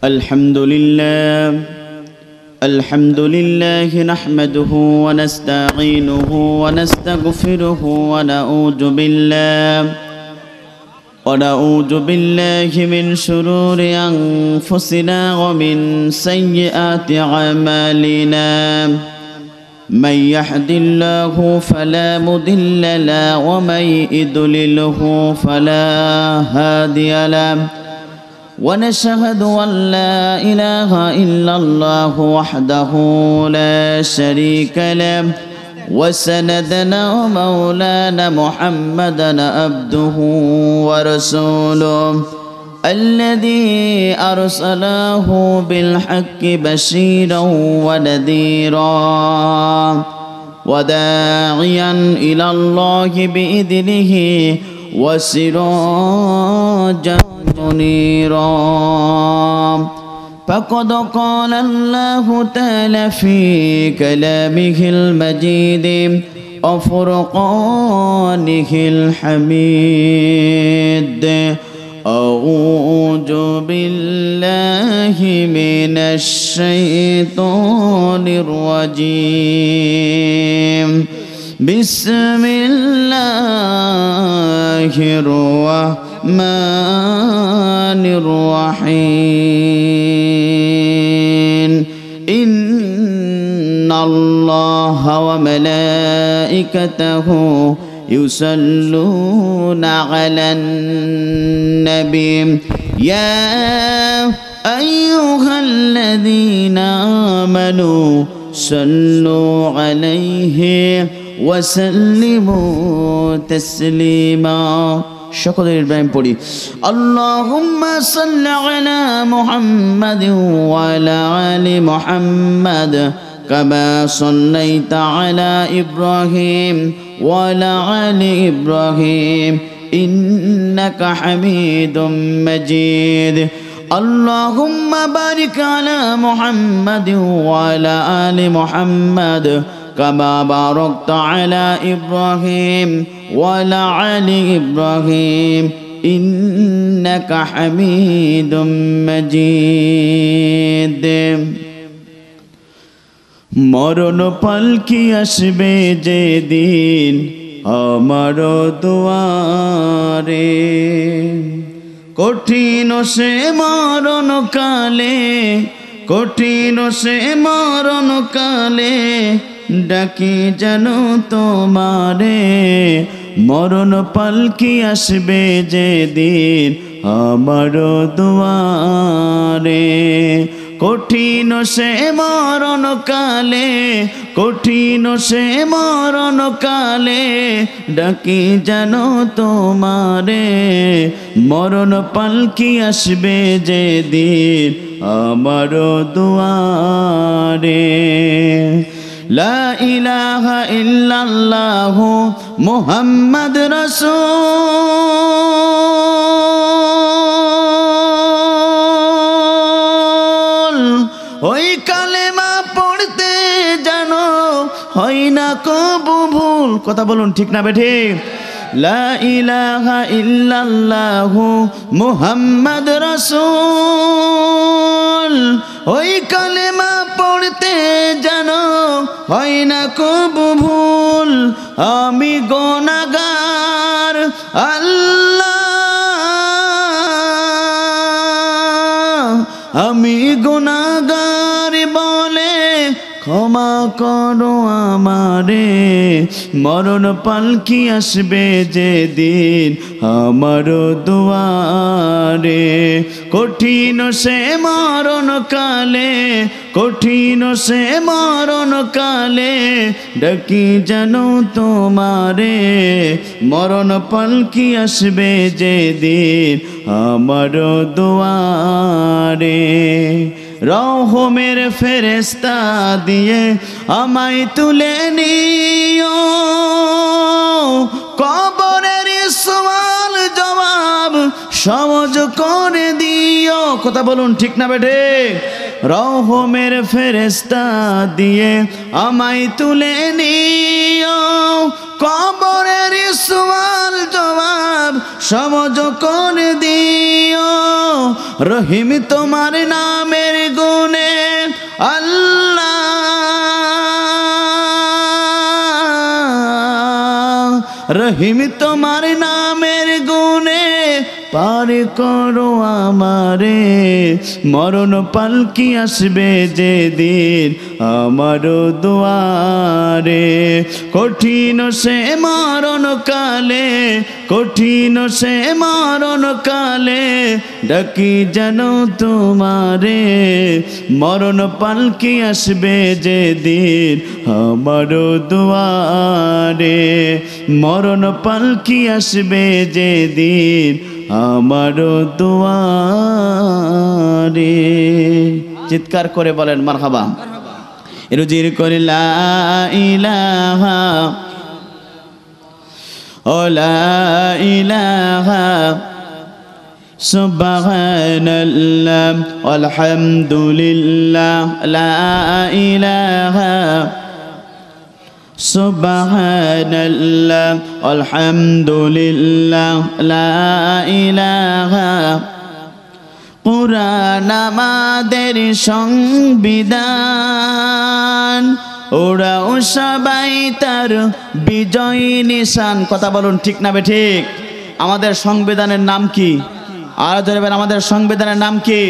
الحمد لله نحمده ونستعينه ونستغفره ونعوذ بالله من شرور أنفسنا ومن سيئات أعمالنا من يهد الله فلا مضل له ومن يضلله فلا هادي له ونشهد أن لا إله إلا الله وحده لا شريك له وسندنا ومولانا محمدا عبده ورسوله الذي أرسله بالحق بشيرا ونذيرا وداعيا إلى الله بإذنه وسراجا منيرا فقد قال الله تعالى في كلامه المجيد وفرقانه الحميد أعوذ بالله من الشيطان الرجيم بسم الله الرحمن الرحيم إن الله وملائكته يصلون على النبي يا أيها الذين آمنوا صلوا عليه وسلموا تسليما شكرا إبراهيم পড়ি اللهم صل على محمد وعلى آل محمد كما صليت على إبراهيم وعلى آل إبراهيم إنك حميد مجيد اللهم بارك على محمد وعلى آل محمد كما باركت على إبراهيم وعلى آل إبراهيم إنك حميد مجيد মরণ পালকি আসবে যেদিন আমার দুয়ারে কঠিন সে মরণ কালে কঠিন সে মরণ কালে ডাকি যেন তোমারে মরণ পালকি আসবে যেদিন আমার দুয়ারে কঠিন সে মরণ কালে কঠিন সে মরণ কালে ডাকি যেন তোমারে মরণ পালকি আসবে যেদিন আমার দুয়ারে লা ইলাহা ইল্লাল্লাহ মুহাম্মদ রাসূল ওই কালেমা পড়তে জানো হয় না কবু ভুল কথা বলুন ঠিক না বেঠে লা ইলাহা ইল্লাল্লাহ মুহাম্মদ রাসূল ওই কালেমা পড়তে জানো হয় না কবু ভুল আমি গুনাহগার আল্লাহ আমি গুনাহগার বলে ক্ষমা করো আমারে মরণ পালকি আসবে যেদিন আমার দুয়ারে কঠিন সে মরণ কালে কঠিন সে মরণ কালে ডাকি যেন তোমারে মরণ পালকি আসবে যেদিন আমার দুয়ারে রহমের ফেরেশতা দিয়ে আমায় তুলে নিও কবরের সওয়াল জবাব সহজ করে দিও কথা বলুন ঠিক না বেঠে রহমের ফেরেশতা দিয়ে আমায় তুলে নিও কবরের সওয়াল জবাব সহজ করে দিও। রহিম তোমার নামের গুণে আল্লাহ, রহিম তোমার নামের গুণে পার করো আমারে। মরণ পালকি আসবে যেদিন আমারও দুয়ারে। কঠিন সে মরণ কালে, কঠিন সে মরণ কালে ডাকি যেন তোমারে। মরণ পালকি আসবে যেদিন আমারও দুয়ারে। মরণ পালকি আসবে যেদিন আমারও দুয়ারে। চিৎকার করে বলেন মারহাবা। রুজির করে লা ইলাহা ও লা ইলাহা সুবহানাল্লাহ আলহামদুলিল্লাহ লা ইলাহা সুবহানাল্লাহ আলহামদুলিল্লাহ লা ইলাহা। কুরআন আমাদের সংবিধান, ওরাও সবাই তার বিজয় নিশান। কথা বলুন ঠিক না বেঠিক? আমাদের সংবিধানের নাম কি? আর ধরবেন আমাদের সংবিধানের নাম কি?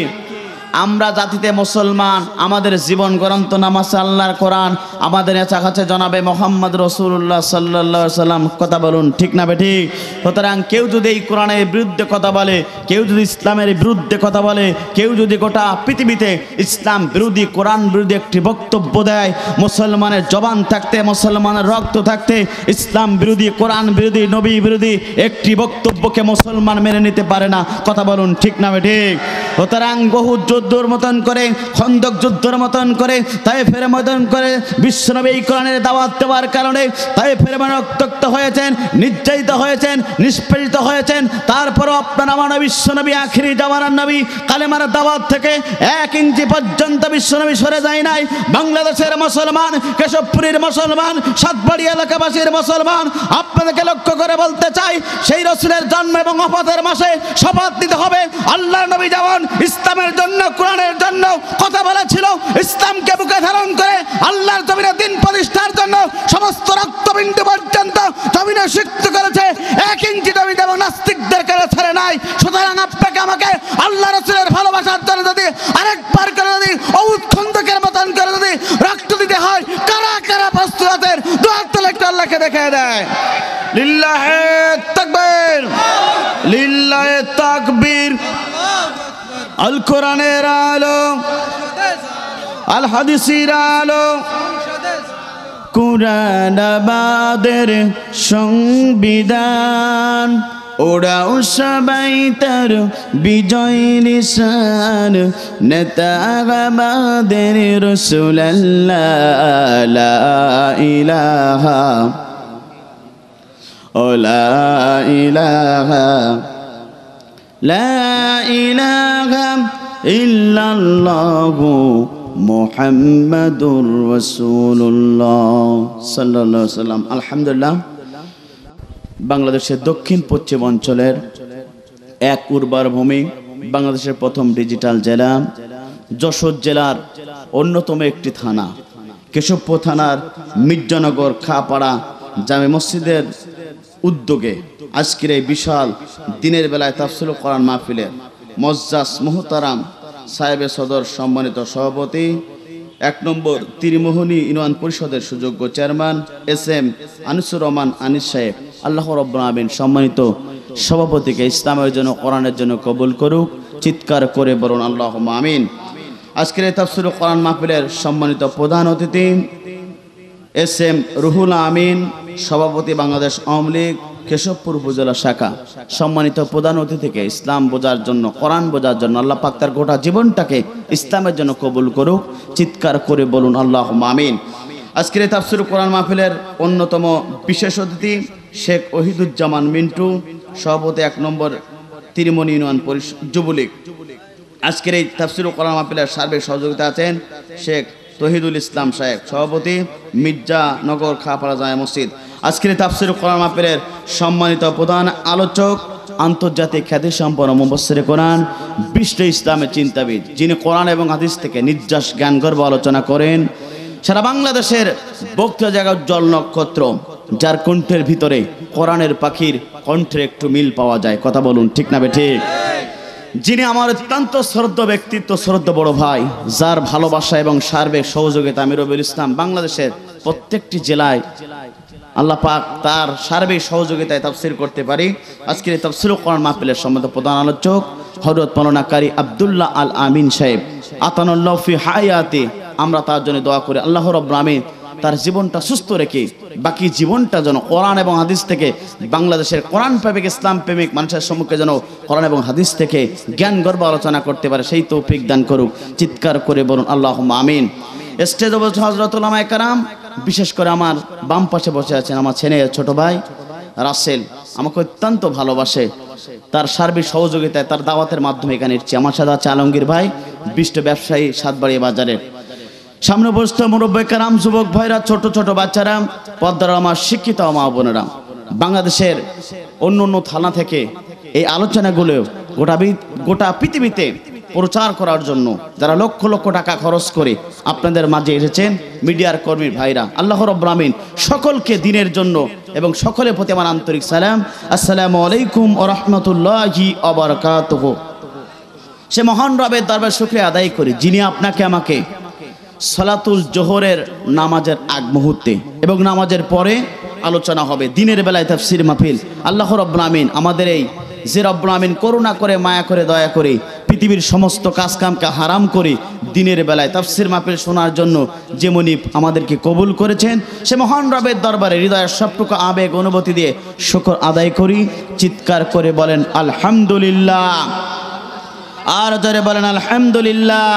আমরা জাতিতে মুসলমান, আমাদের জীবন গ্রন্থ নামাজ আল্লাহর কোরআন, আমাদের নেতা কাছে জনাবে মোহাম্মদ রাসূলুল্লাহ সাল্লাল্লাহু আলাইহি সাল্লাম। কথা বলুন ঠিক না বেঠিক? সুতরাং কেউ যদি এই কোরআনের বিরুদ্ধে কথা বলে, কেউ যদি ইসলামের বিরুদ্ধে কথা বলে, কেউ যদি গোটা পৃথিবীতে ইসলাম বিরোধী কোরআন বিরোধী একটি বক্তব্য দেয়, মুসলমানের জবান থাকতে, মুসলমানের রক্ত থাকতে ইসলাম বিরোধী, কোরআন বিরোধী, নবী বিরোধী একটি বক্তব্যকে মুসলমান মেনে নিতে পারে না। কথা বলুন ঠিক না বেঠিক? সুতরাং বহু যুদ্ধর মতন করে, খন্দক যুদ্ধের মতন করে, তায়েফের মতন করে বিশ্বনবী এই কোরআনের দাওয়াত দেওয়ার কারণে তায়েফের রক্তাক্ত হয়েছেন, নির্যাতিত হয়েছেন, নিষ্পেষিত হয়েছেন। তারপরও আপনার আমার বিশ্বনবী আখিরি জামানার নবী কালেমার দাওয়াত থেকে 1 ইঞ্চি পর্যন্ত বিশ্বনবী সরে যায় নাই। বাংলাদেশের মুসলমান, কেশবপুরের মুসলমান, সাতবাড়ি এলাকাবাসীর মুসলমান, আপনাদেরকে লক্ষ্য করে বলতে চাই, সেই রাসূলের জন্ম এবং ওফাতের মাসে শপথ নিতে হবে আল্লাহর নবী যেমন ইসলামের জন্য, কোরআনের জন্য কথা বলেছিল, ইসলামকে বুকে ধারণ করে আল্লাহর জমিনে দিন প্রতিষ্ঠার জন্য সমস্ত রক্তবিন্দু পর্যন্ত জমিনে সিক্ত করেছে। 1 ইঞ্চি জমি এবং নাস্তিকদের কাছে ছেড়ে নাই। সুতরাং আপনাকে আমাকে আল্লাহ রাসূলের ভালোবাসার জন্য যদি আরেকবার করে যদি ওহুদ খন্দকের মতন করে যদি রক্ত দিতে হয়, কারা কারা প্রস্তুত আছেন? দুই হাত তুলে একটু আল্লাহকে দেখিয়ে দেয়। লিল্লাহে তাকবীর, লিল্লাহে তাকবীর। আল কোরআনের আলো, আল হাদিসের আলো, কোরআন আমাদের সংবিধান, ওরাও সবাই তার বিজয় নিশান। নেতা আমাদের রাসূলুল্লাহ লা ইলাহা ও লা ইলাহা লা ইলাহা ইল্লাল্লাহু মুহাম্মাদুর রাসূলুল্লাহ সাল্লাল্লাহু আলাইহি সাল্লাম। আলহামদুলিল্লাহ, বাংলাদেশের দক্ষিণ পশ্চিম অঞ্চলের এক উর্বর ভূমি, বাংলাদেশের প্রথম ডিজিটাল জেলা, যশোর জেলার অন্যতম একটি থানা, কেশবপুর থানার মির্জানগর খাপাড়া জামে মসজিদের উদ্যোগে আজকের এই বিশাল দিনের বেলায় তাফসীর কোরআন মাহফিলের মুআজ্জাজ মুহতারাম সাহেবে সদর সম্মানিত সভাপতি, 1 নম্বর তীরমোহনী ইউনিয়ন পরিষদের সুযোগ্য চেয়ারম্যান SM আনিসুর রহমান আনিস সাহেব, আল্লাহ রাব্বুল আলামিন সম্মানিত সভাপতিকে ইসলামের জন্য, কোরআনের জন্য কবুল করুক। চিৎকার করে বলুন আল্লাহুম্মা আমিন। আজকের এই তাফসীর কোরআন মাহফিলের সম্মানিত প্রধান অতিথি SM রুহুল আমিন, সভাপতি বাংলাদেশ আওয়ামী লীগ কেশবপুর উপজেলা শাখা। সম্মানিত প্রধান অতিথিকে ইসলাম বোঝার জন্য, কোরআন বোঝার জন্য আল্লাহ পাক তার গোটা জীবনটাকে ইসলামের জন্য কবুল করুক। চিৎকার করে বলুন আল্লাহুম্মা আমিন। আজকের এই তাফসীর কোরআন মাহফিলের অন্যতম বিশেষ অতিথি শেখ ওহিদুজ্জামান মিন্টু, সভাপতি 1 নম্বর তীরমোহনী ইউনিয়ন পরিষদ যুবলীগ। আজকের এই তাফসীর কোরআন মাহফিলের সার্বিক সহযোগিতা আছেন শেখ তহিদুল ইসলাম সাহেব, সভাপতি মির্জানগর খাপাড়া জামে মসজিদ। আজকের তাফসীর কোরআন মাহফিলের সম্মানিত প্রধান আলোচক, আন্তর্জাতিক খ্যাতিসম্পন্ন মুফাসসিরে কোরআন, বিশ্ব ইসলামের চিন্তাবিদ, যিনি কোরআন এবং হাদিস থেকে নির্যাস জ্ঞানগর্ভ আলোচনা করেন, সারা বাংলাদেশের বক্তৃতা জায়গা উজ্জ্বল নক্ষত্র, যার কণ্ঠের ভিতরে কোরআনের পাখির কণ্ঠের একটু মিল পাওয়া যায়। কথা বলুন ঠিক না বেঠিক? যিনি আমার অত্যন্ত শ্রদ্ধ ব্যক্তিত্ব, শ্রদ্ধ বড় ভাই, যার ভালোবাসা এবং সার্বিক সহযোগিতা আমি রবিউল ইসলাম বাংলাদেশের প্রত্যেকটি জেলায় আল্লাহ পাক তার সার্বিক সহযোগিতায় তাফসীর করতে পারি। আজকের এই তাফসীর কোরআন মাহফিলের সম্মানিত প্রধান আলোচক হযরত মাওলানা কারি আব্দুল্লাহ আল আমিন সাহেব, আতানাল্লাহু ফি হায়াতি। আমরা তার জন্য দোয়া করি আল্লাহ রাব্বুল আমিন তার জীবনটা সুস্থ রেখে বাকি জীবনটা যেন কোরআন এবং হাদিস থেকে, বাংলাদেশের কোরআন প্রেমিক, ইসলাম প্রেমিক মানুষের সম্মুখে যেন কোরআন এবং হাদিস থেকে জ্ঞান গর্ব আলোচনা করতে পারে, সেই তৌফিক দান করুক। চিৎকার করে বলুন আল্লাহুম্মা আমিন। স্টেজে বসে হযরত উলামায়ে কেরাম, বিশেষ করে আমার বাম পাশে বসে আছেন আমার ছেলে ছোট ভাই রাসেল, আমাকে অত্যন্ত ভালোবাসে, তার সার্বিক সহযোগিতায় তার দাওয়াতের মাধ্যমে এখানে এসেছি। আমার সাথে আছে আলমগীর ভাই, বিশিষ্ট ব্যবসায়ী, সাতবাড়িয়া বাজারের। সামনে বসতে মুরব্বী কেরাম, যুবক ভাইরা, ছোট ছোট বাচ্চারা, পর্দার আমার শিক্ষিত মা বোনেরা, বাংলাদেশের অন্য অন্য থানা থেকে এই আলোচনাগুলো গোটা পৃথিবীতে প্রচার করার জন্য যারা লক্ষ লক্ষ টাকা খরচ করে আপনাদের মাঝে এসেছেন, মিডিয়ার কর্মী ভাইরা, আল্লাহ রাব্বুল আমিন সকলকে দিনের জন্য এবং সকলের প্রতি আমার আন্তরিক সালাম। আসসালামু আলাইকুম ওয়া রাহমাতুল্লাহি ওয়া বারাকাতুহু। সে মহান রবের দরবারে শুকরিয়া আদায় করি, যিনি আপনাকে আমাকে সালাতুল জোহরের নামাজের আগ মুহূর্তে এবং নামাজের পরে আলোচনা হবে দিনের বেলায় তাফসীর মাহফিল। আল্লাহ রাব্বুল আমিন আমাদের এই যে রব্বুল আমিন করুণা করে, মায়া করে, দয়া করে পৃথিবীর সমস্ত কাজকামকে হারাম করে দিনের বেলায় তাফসীর মাহফিল শোনার জন্য যেমনি আমাদেরকে কবুল করেছেন, সে মহান রবের দরবারে হৃদয়ের সবটুকু আবেগ অনুভূতি দিয়ে শুকর আদায় করি। চিৎকার করে বলেন আলহামদুলিল্লাহ, আর জোরে বলেন আলহামদুলিল্লাহ।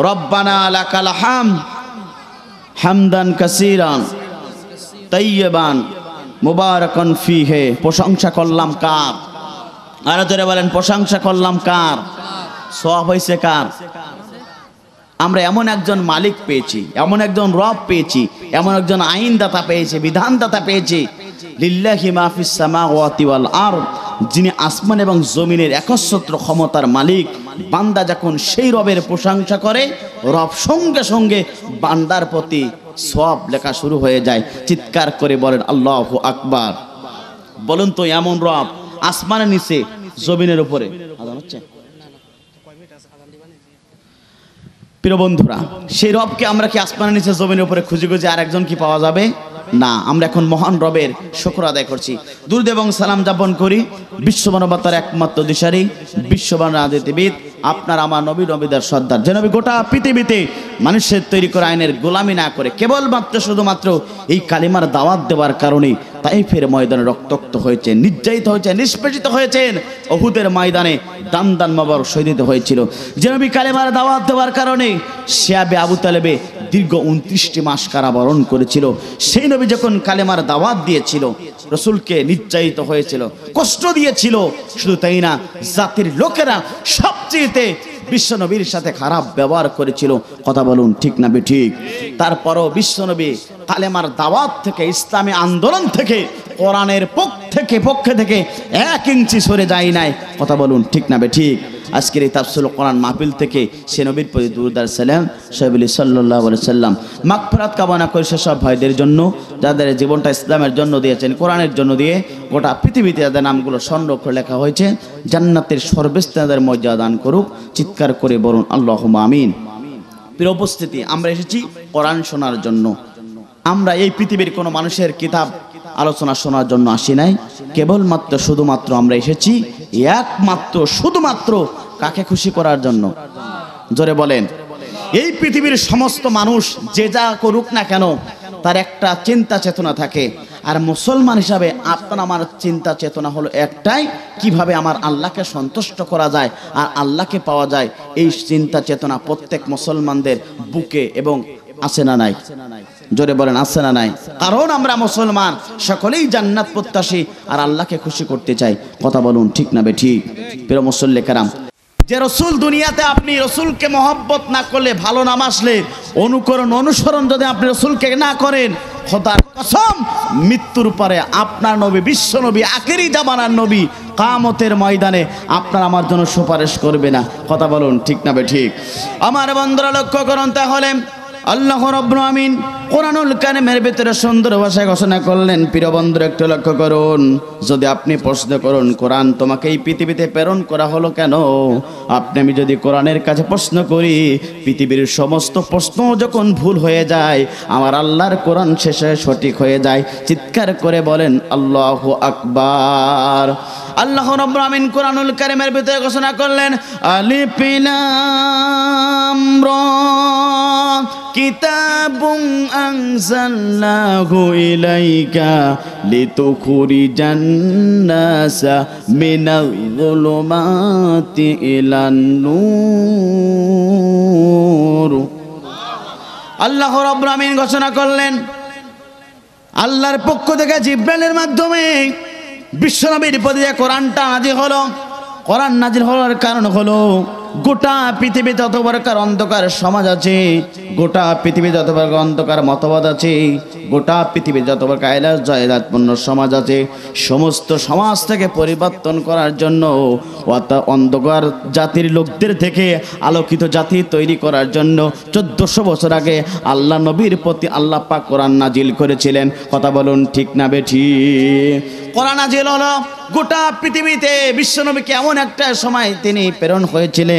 রব্বানা লাকাল হামদ হামদান কাসীরান তাইয়্যিবান মুবারাকান ফীহি। প্রশংসা করলাম কার? আর জোরে বলেন প্রশংসা করলাম কার? সওয়াব হইছে কার? আমরা এমন একজন মালিক পেয়েছি, এমন একজন রব পেয়েছি, এমন একজন আইনদাতা পেয়েছি, বিধানদাতা পেয়েছি। লিল্লাহি মা ফিস সামাওয়াতি ওয়াল আরদ, যিনি আসমান এবং জমিনের একচ্ছত্র ক্ষমতার মালিক। বান্দা যখন সেই রবের প্রশংসা করে, রব সঙ্গে সঙ্গে বান্দার প্রতি সওয়াব লেখা শুরু হয়ে যায়। চিৎকার করে বলেন আল্লাহু আকবার। বলুন তো, এমন রব আসমানের নিচে, জমিনের উপরে। আজান হচ্ছে? প্রিয় বন্ধুরা, সেই রবকে আমরা কি আসমানের নিচে, জমিনের উপরে খুঁজে খুঁজে আরেকজন কি পাওয়া যাবে? না, আমরা এখন মহান রবের শুকর আদায় করছি, দুরূদ এবং সালাম যাপন করি বিশ্ব মানবতার একমাত্র দিশারি, বিশ্ববান রাজনীতিবিদ, আপনার আমার নবী, নবীদের সর্দার, যে নবী গোটা পৃথিবীতে মানুষের তৈরি করা আইনের গোলামি না করে কেবলমাত্র শুধুমাত্র এই কালিমার দাওয়াত দেওয়ার কারণে তাইফের ময়দানে রক্তাক্ত হয়েছে, নির্যাতিত হয়েছে, নিষ্পেষিত হয়েছেন। উহুদের ময়দানে দান দান মোবারক শহীদ হয়েছিল। যে নবী কালিমার দাওয়াত দেওয়ার কারণে শিয়াবে আবু তালেবে দীর্ঘ 29টি মাস কারাবরণ করেছিল। সেই নবী যখন কালেমার দাওয়াত দিয়েছিল, রসুলকে নির্যাতিত হয়েছিল, কষ্ট দিয়েছিল। শুধু তাই না, জাতির লোকেরা সবচেয়ে বিশ্বনবীর সাথে খারাপ ব্যবহার করেছিল। কথা বলুন ঠিক না বেঠিক? তারপরও বিশ্বনবী কালেমার দাওয়াত থেকে, ইসলামী আন্দোলন থেকে, কোরআনের পক্ষে থেকে 1 ইঞ্চি সরে যায় নাই। কথা বলুন ঠিক না বেঠিক? আজকের এই তাফসীর কোরআন মাহফিল থেকে সে নবীর প্রতি দুরূদ আর সালাম সাহেবুল সাল্লাল্লাহু আলাইহি সাল্লাম মাগফিরাত কামনা করে সেসব ভাইদের জন্য যাদের জীবনটা ইসলামের জন্য দিয়েছেন, কোরআনের জন্য দিয়ে গোটা পৃথিবীতে যাদের নামগুলো সংরক্ষণ লেখা হয়েছে, জান্নাতের সর্বস্থানের মর্যাদা দান করুক। চিৎকার করে বলুন আল্লাহুম্মা আমিন। প্রিয় উপস্থিতি, আমরা এসেছি কোরআন শোনার জন্য। আমরা এই পৃথিবীর কোনো মানুষের কিতাব আলোচনা শোনার জন্য আসি নাই, কেবলমাত্র শুধুমাত্র আমরা এসেছি একমাত্র শুধুমাত্র কাকে খুশি করার জন্য? জোরে বলেন। এই পৃথিবীর সমস্ত মানুষ যে যা করুক না কেন, তার একটা চিন্তা চেতনা থাকে। আর মুসলমান হিসাবে আপনার আমার চিন্তা চেতনা হলো একটাই, কিভাবে আমার আল্লাহকে সন্তুষ্ট করা যায় আর আল্লাহকে পাওয়া যায়। এই চিন্তা চেতনা প্রত্যেক মুসলমানদের বুকে এবং আছে না নাই? জোরে বলেন আছে না নাই? কারণ আমরা মুসলমান, সকলেই জান্নাত প্রত্যাশী আর আল্লাহকে খুশি করতে চাই। কথা বলুন ঠিক না বেঠিক? প্রিয় মুসল্লি কেরাম, যে রসুল দুনিয়াতে আপনি রসুলকে মহব্বত না করলে, ভালো না বাসলে, অনুসরণ যদি আপনি রসুলকে না করেন, খোদার কসম মৃত্যুর পরে আপনার নবী, বিশ্ব নবী, আখেরি জামানার নবী কিয়ামতের ময়দানে আপনার আমার জন্য সুপারিশ করবে না। কথা বলুন ঠিক না ঠিক? আমার বন্ধুরা লক্ষ্য করুন, তাহলে আল্লাহ রাব্বুল আমিন কোরআনুল কারীমের ভিতরে সুন্দর ভাষায় ঘোষণা করলেন। প্রিয় বন্ধুরা একটু লক্ষ্য করুন, যদি আপনি প্রশ্ন করুন কোরআন তোমাকে এই পৃথিবীতে প্রেরণ করা হলো কেন, আপনি আমি যদি কোরআনের কাছে প্রশ্ন করি, পৃথিবীর সমস্ত প্রশ্ন যখন ভুল হয়ে যায়, আমার আল্লাহর কোরআন শেষে সঠিক হয়ে যায়। চিৎকার করে বলেন আল্লাহু আকবার। আল্লাহ রাব্বুল আমিন কোরআনুল কারীমের ভিতরে ঘোষণা করলেন, আলিফ লাম রা কিতাবুন আনজালনাহু ইলাইকা লিতুখরিজান নাসা মিনাল যুলুমাতি ইলান নূর। আল্লাহ রাব্বুল আমিন ঘোষণা করলেন, আল্লাহর পক্ষ থেকে জিবরাইলের মাধ্যমে বিশ্বনবীর প্রতি যে কোরআনটা নাজিল হলো, কোরআন নাজিল হওয়ার কারণ হলো গোটা পৃথিবীতে যত প্রকার অন্ধকার সমাজ আছে, গোটা পৃথিবীতে যত প্রকার অন্ধকার মতবাদ আছে, গোটা পৃথিবীতে যত প্রকার আইলাস জয়লাতপূর্ণ সমাজ আছে, সমস্ত সমাজ থেকে পরিবর্তন করার জন্য, অন্ধকার জাতির লোকদের থেকে আলোকিত জাতি তৈরি করার জন্য 1400 বছর আগে আল্লাহ নবীর প্রতি আল্লাহ পাক কোরআন নাজিল করেছিলেন। কথা বলুন ঠিক না বেঠিক? কোরআন নাজিল হলো গোটা পৃথিবীতে। বিশ্বনবীকে এমন একটা সময় তিনি প্রেরণ হয়েছিলেন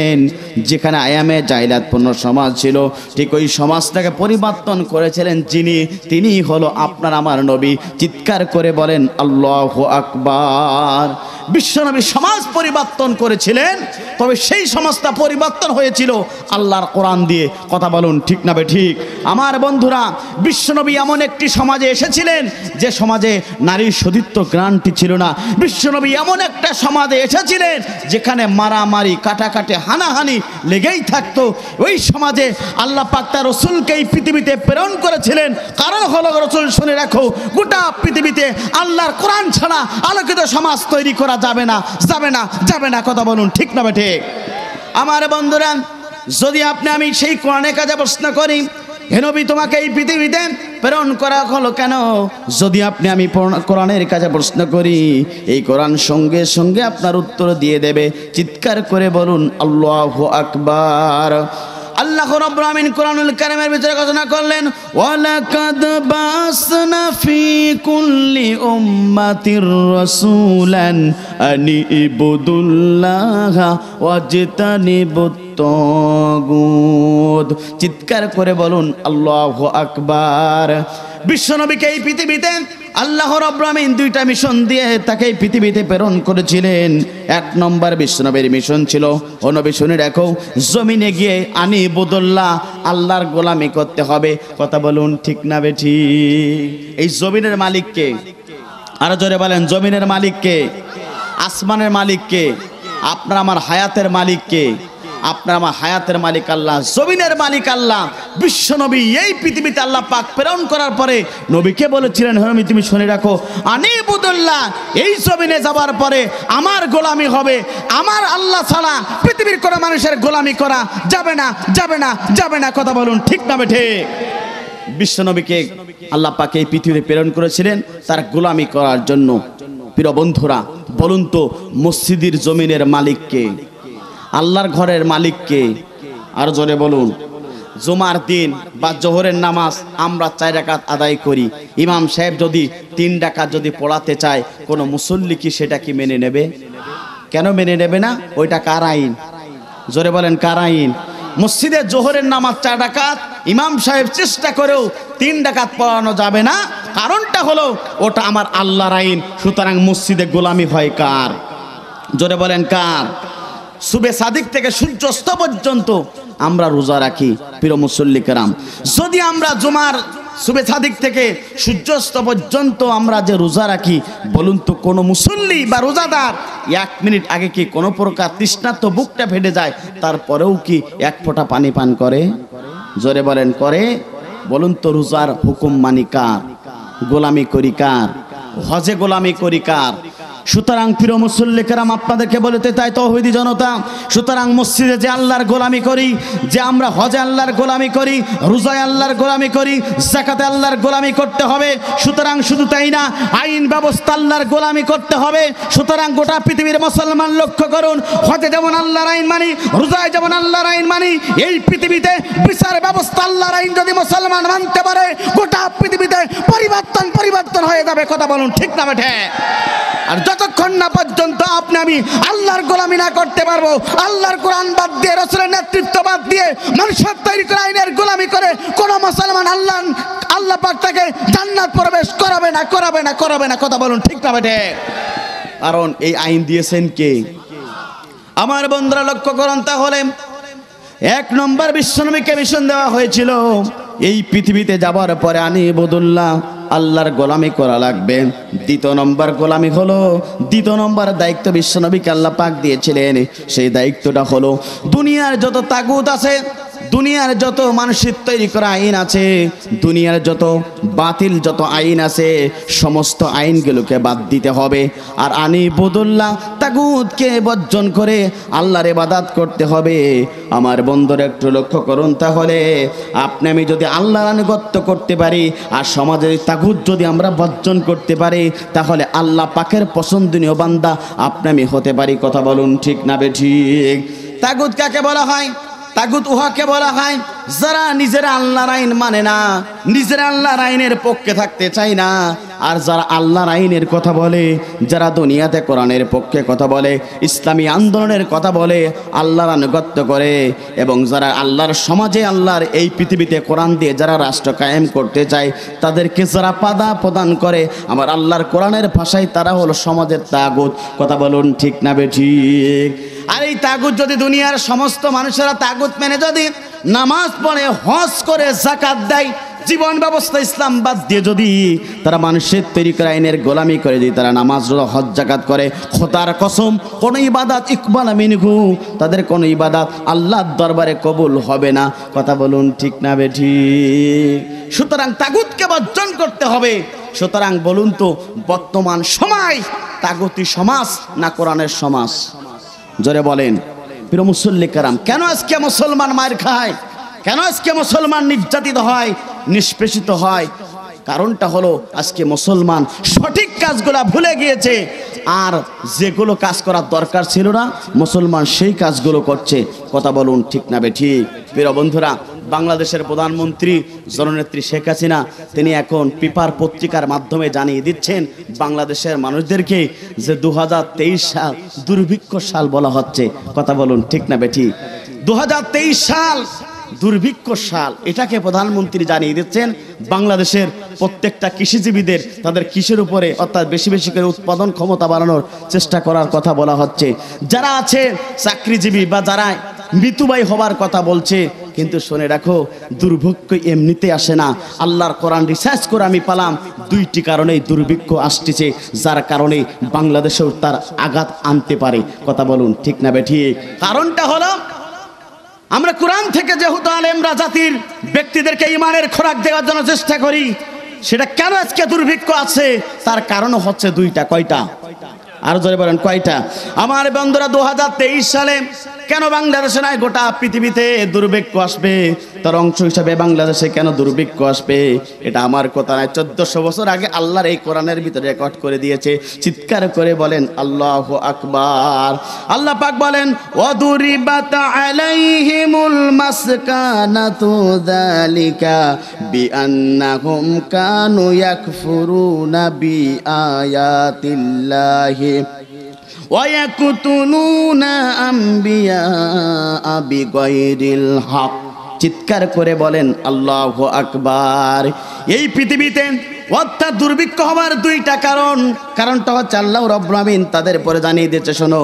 যেখানে আয়ামে জাহিলিয়াতপূর্ণ সমাজ ছিল, ঠিক ওই সমাজটাকে পরিবর্তন করেছিলেন যিনি, তিনি হলো আপনার আমার নবী। চিৎকার করে বলেন আল্লাহু আকবার। বিশ্বনবী সমাজ পরিবর্তন করেছিলেন, তবে সেই সমাজটা পরিবর্তন হয়েছিল আল্লাহর কোরআন দিয়ে। কথা বলুন ঠিক না ঠিক? আমার বন্ধুরা, বিশ্বনবী এমন একটি সমাজে এসেছিলেন যে সমাজে নারীর সতীত্ব গ্রান্টি ছিল না। বিশ্বনবী এমন একটা সমাজে এসেছিলেন যেখানে মারামারি, কাটাকাটি, হানাহানি লেগেই থাকতো। ওই সমাজে আল্লাহ পাক তার রসুলকে এই পৃথিবীতে প্রেরণ করেছিলেন। কারণ হলো, রসুল শুনে রাখো, গোটা পৃথিবীতে আল্লাহর কোরআন ছাড়া আলোকিত সমাজ তৈরি করা যাবে না, যাবে না, যাবে না। কথা বলুন ঠিক না ঠিক? আমার বন্ধুরা, যদি আপনি আমি সেই কোরআনের কাছে প্রশ্ন করি, হে নবী তোমাকে এই পৃথিবীতে প্রেরণ করা হলো কেন, যদি আপনি আমি কোরআনের কাছে প্রশ্ন করি, এই কোরআন সঙ্গে সঙ্গে আপনার উত্তর দিয়ে দেবে। চিৎকার করে বলুন আল্লাহু আকবার। আল্লাহ রাব্বুল আমিন কোরআনুল কারীমের ভিতরে ঘোষণা করলেন, ওয়ালাকাদ বাসনা ফি কুল্লি উম্মাতির রাসূলান আনি ইবুদুল্লাহা ওয়াজতানিবুত তাগুত। চিৎকার করে বলুন আল্লাহু আকবার। বিশ্বনবীকে এই পৃথিবীতে আল্লাহ রাব্বুল আমিন দুইটা মিশন দিয়ে তাকে এই পৃথিবীতে প্রেরণ করেছিলেন। এক নম্বর বিশ্বনবীর মিশন ছিল, ও নবী শুনে রাখো, জমিনে গিয়ে আনি ইবুদুল্লাহ, আল্লাহর গোলামি করতে হবে। কথা বলুন ঠিক না বেঠিক? এই জমিনের মালিক কে? আরো জোরে বলেন, জমিনের মালিক কে? আসমানের মালিক কে? আপনার আমার হায়াতের মালিক কে? আপনার আমার হায়াতের মালিক আল্লাহ, জমিনের মালিক আল্লাহ। বিশ্বনবী এই পৃথিবীতে আল্লাহ পাক প্রেরণ করার পরে নবীকে বলেছিলেন, হে নবী তুমি শুনে রাখো, আনি ইবুদুল্লাহ, এই জমিনে যাবার পরে আমার গোলামি হবে, আমার আল্লাহ ছাড়া পৃথিবীর কোনো মানুষের গোলামি করা যাবে না, যাবে না, যাবে না। কথা বলুন ঠিক না ঠিক? বিশ্বনবীকে আল্লাহ পাক এই পৃথিবীতে প্রেরণ করেছিলেন তার গোলামি করার জন্য। প্রিয় বন্ধুরা, বলুন তো মসজিদের জমিনের মালিক কে? আল্লাহর ঘরের মালিক কে? আর জোরে বলুন। জুমার দিন বা জোহরের নামাজ আমরা 4 রাকাত আদায় করি, ইমাম সাহেব যদি 3 রাকাত যদি পড়াতে চায়, কোনো মুসল্লি কি সেটা কি মেনে নেবে? কেন মেনে নেবে না? ওইটা কার আইন? জোরে বলেন, কার আইন? মসজিদে জোহরের নামাজ 4 রাকাত, ইমাম সাহেব চেষ্টা করেও 3 রাকাত পড়ানো যাবে না। কারণটা হলো ওটা আমার আল্লাহর আইন। সুতরাং মসজিদে গোলামি হয় কার? জোরে বলেন কার? সুবে সাদিক থেকে সূর্যাস্ত পর্যন্ত আমরা রোজা রাখি। প্রিয় মুসল্লি কেরাম, যদি আমরা জুমার সুবে সাদিক থেকে সূর্যাস্ত পর্যন্ত আমরা যে রোজা রাখি, বলুন তো কোনো মুসল্লি বা রোজাদার 1 মিনিট আগে কি কোনো প্রকার তৃষ্ণার্ত বুকটা ফেটে যায়, তারপরেও কি 1 ফোঁটা পানি পান করে? জোরে বলেন করে? বলুন তো রোজার হুকুম মানি কার? গোলামি করি কার? হজে গোলামি করি কার? সুতরাং প্রিয় মুসল্লি কেরাম, আপনাদেরকে বলতে তাই তৌহিদি জনতা, সুতরাং মসজিদে যে আল্লাহর গোলামি করি, যে আমরা হজে আল্লাহর গোলামি করি, রোজায় আল্লাহর গোলামি করি, যাকাতে আল্লাহর গোলামি করতে হবে। সুতরাং শুধু তাই না, আইন ব্যবস্থা আল্লাহর গোলামি করতে হবে। সুতরাং গোটা পৃথিবীর মুসলমান লক্ষ্য করুন, হজে যেমন আল্লাহর আইন মানি, রোজায় যেমন আল্লাহর আইন মানি, এই পৃথিবীতে বিচার ব্যবস্থা আল্লাহর আইন যদি মুসলমান মানতে পারে, গোটা পৃথিবীতে পরিবর্তন হয়ে যাবে। কথা বলুন ঠিক না বেঠে? আর যতক্ষণ না পর্যন্ত আপনি আমি আল্লাহর গোলামি না করতে পারবো, আল্লাহর কোরআন বাদ দিয়ে, রাসূলের নেতৃত্ব বাদ দিয়ে, মানুষের তৈরি করা আইনের গোলামি করে কোন মুসলমান আল্লাহ পাক তাকে জান্নাত প্রবেশ করাবে না। কথা বলুন ঠিক না বেঠে? কারণ এই আইন দিয়েছেন কে? আমার বন্ধুরা লক্ষ্য করুন, তাহলে এক নম্বর বিশ্বনবীকে মিশন দেওয়া হয়েছিল, এই পৃথিবীতে যাবার পরে আনিবুদুল্লাহ, আল্লাহর গোলামি করা লাগবে। দ্বিতীয় নম্বর গোলামি হলো, দ্বিতীয় নম্বর দায়িত্ব বিশ্বনবীকে আল্লাহ পাক দিয়েছিলেন, সেই দায়িত্বটা হলো দুনিয়ার যত তাগুত আছে, দুনিয়ার যত মানুষের তৈরি করা আইন আছে, দুনিয়ার যত বাতিল যত আইন আছে, সমস্ত আইনগুলোকে বাদ দিতে হবে। আর আনিবুদুল্লাহ, তাগুতকে বর্জন করে আল্লাহর ইবাদত করতে হবে। আমার বন্ধুরা একটু লক্ষ্য করুন, তাহলে আপনি আমি যদি আল্লাহর আনুগত্য করতে পারি আর সমাজের তাগুত যদি আমরা বর্জন করতে পারি, তাহলে আল্লাহ পাকের পছন্দনীয় বান্দা আপনি আমি হতে পারি। কথা বলুন ঠিক না বেঠিক? তাগুত কাকে বলা হয়? তাগুত উহাকে বলা হয় যারা নিজেরা আল্লাহর আইন মানে না, নিজেরা আল্লাহর আইনের পক্ষে থাকতে চায় না। আর যারা আল্লাহর আইনের কথা বলে, যারা দুনিয়াতে কোরআনের পক্ষে কথা বলে, ইসলামী আন্দোলনের কথা বলে, আল্লাহর আনুগত্য করে, এবং যারা আল্লাহর সমাজে, আল্লাহর এই পৃথিবীতে কোরআন দিয়ে যারা রাষ্ট্র কায়েম করতে চায়, তাদেরকে যারা বাধা প্রদান করে, আমার আল্লাহর কোরআনের ভাষায় তারা হলো সমাজের তাগুত। কথা বলুন ঠিক না বেঠিক? আর এই তাগুত যদি দুনিয়ার সমস্ত মানুষেরা তাগুত মেনে যদি নামাজ পড়ে, হজ করে, যাকাত দেয়, জীবন ব্যবস্থা ইসলাম বাদ দিয়ে যদি তারা মানুষের তৈরি করা আইনের গোলামি করে, যদি তারা নামাজ, রোজা, হজ, যাকাত করে, খোদার কসম কোন ইবাদত ইকবাল মিনহু, তাদের কোন ইবাদত আল্লাহর দরবারে কবুল হবে না। কথা বলুন ঠিক না বেঠিক? সুতরাং তাগুতকে বর্জন করতে হবে। সুতরাং বলুন তো, বর্তমান সময় তাগুতি সমাজ না কোরআনের সমাজ? জোরে বলেন প্রিয় মুসল্লি কেরাম, কেন আজকে মুসলমান মার খায়? কেন আজকে মুসলমান নির্যাতিত হয়, নিষ্পেষিত হয়? কারণটা হলো আজকে মুসলমান সঠিক কাজগুলা ভুলে গিয়েছে, আর যেগুলো কাজ করার দরকার ছিল না, মুসলমান সেই কাজগুলো করছে। কথা বলুন ঠিক না বেঠিক? প্রিয় বন্ধুরা, বাংলাদেশের প্রধানমন্ত্রী জননেত্রী শেখ হাসিনা, তিনি এখন পেপার পত্রিকার মাধ্যমে জানিয়ে দিচ্ছেন বাংলাদেশের মানুষদেরকে যে 2023 সাল দুর্ভিক্ষ সাল বলা হচ্ছে। কথা বলুন ঠিক না বেঠিক? 2023 সাল দুর্ভিক্ষ সাল, এটাকে প্রধানমন্ত্রী জানিয়ে দিচ্ছেন। বাংলাদেশের প্রত্যেকটা কৃষিজীবীদের তাদের কৃষির উপরে, অর্থাৎ বেশি বেশি করে উৎপাদন ক্ষমতা বাড়ানোর চেষ্টা করার কথা বলা হচ্ছে। যারা আছে চাকরিজীবী বা যারা মৃত্যুবাহী হবার কথা বলছে, কিন্তু শুনে রাখো, দুর্ভিক্ষ এমনিতে আসে না। আল্লাহর কোরআন রিসার্চ করে আমি পেলাম 2টি কারণেই দুর্ভিক্ষ আসতেছে, যার কারণে বাংলাদেশেও তার আঘাত আনতে পারে। কথা বলুন ঠিক না বেঠিক? কারণটা হলো, আমরা কোরআন থেকে যেহেতু আলেমরা জাতির ব্যক্তিদেরকে ইমানের খোরাক দেওয়ার জন্য চেষ্টা করি, সেটা কেন আজকে দুর্ভিক্ষ আছে, তার কারণ হচ্ছে 2টা। কয়টা? আরো জোরে বলেন কয়টা? আমার বন্ধুরা, 2023 সালে কেন বাংলাদেশে নয় গোটা পৃথিবীতে দুর্ভিক্ষ আসবে, তার অংশ হিসাবে বাংলাদেশে কেন দুর্ভিক্ষ আসবে? এটা আমার কথা নয়, 1400 বছর আগে আল্লাহর এই কোরআনের ভিতরে রেকর্ড করে দিয়েছে। চিৎকার করে বলেন আল্লাহু আকবার। আল্লাহ পাক বলেন, ওয়াদুরিবাত আলাইহিমুল মাসকানাতু যালিকা বিআন্নাহুম কানু ইয়াকফুরুনা বিআয়াতিল্লাহি ওয়ায়াকতুলুনা আম্বিয়া বিগাইরিল হক। চিৎকার করে বলেন আল্লাহু আকবার। এই পৃথিবীতে অর্থাৎ দুর্ভিক্ষ হওয়ার 2টা কারণ। কারণটা হচ্ছে আল্লাহ রাব্বুল আমিন তাদের উপরে জানিয়ে দিয়েছে, শোনো,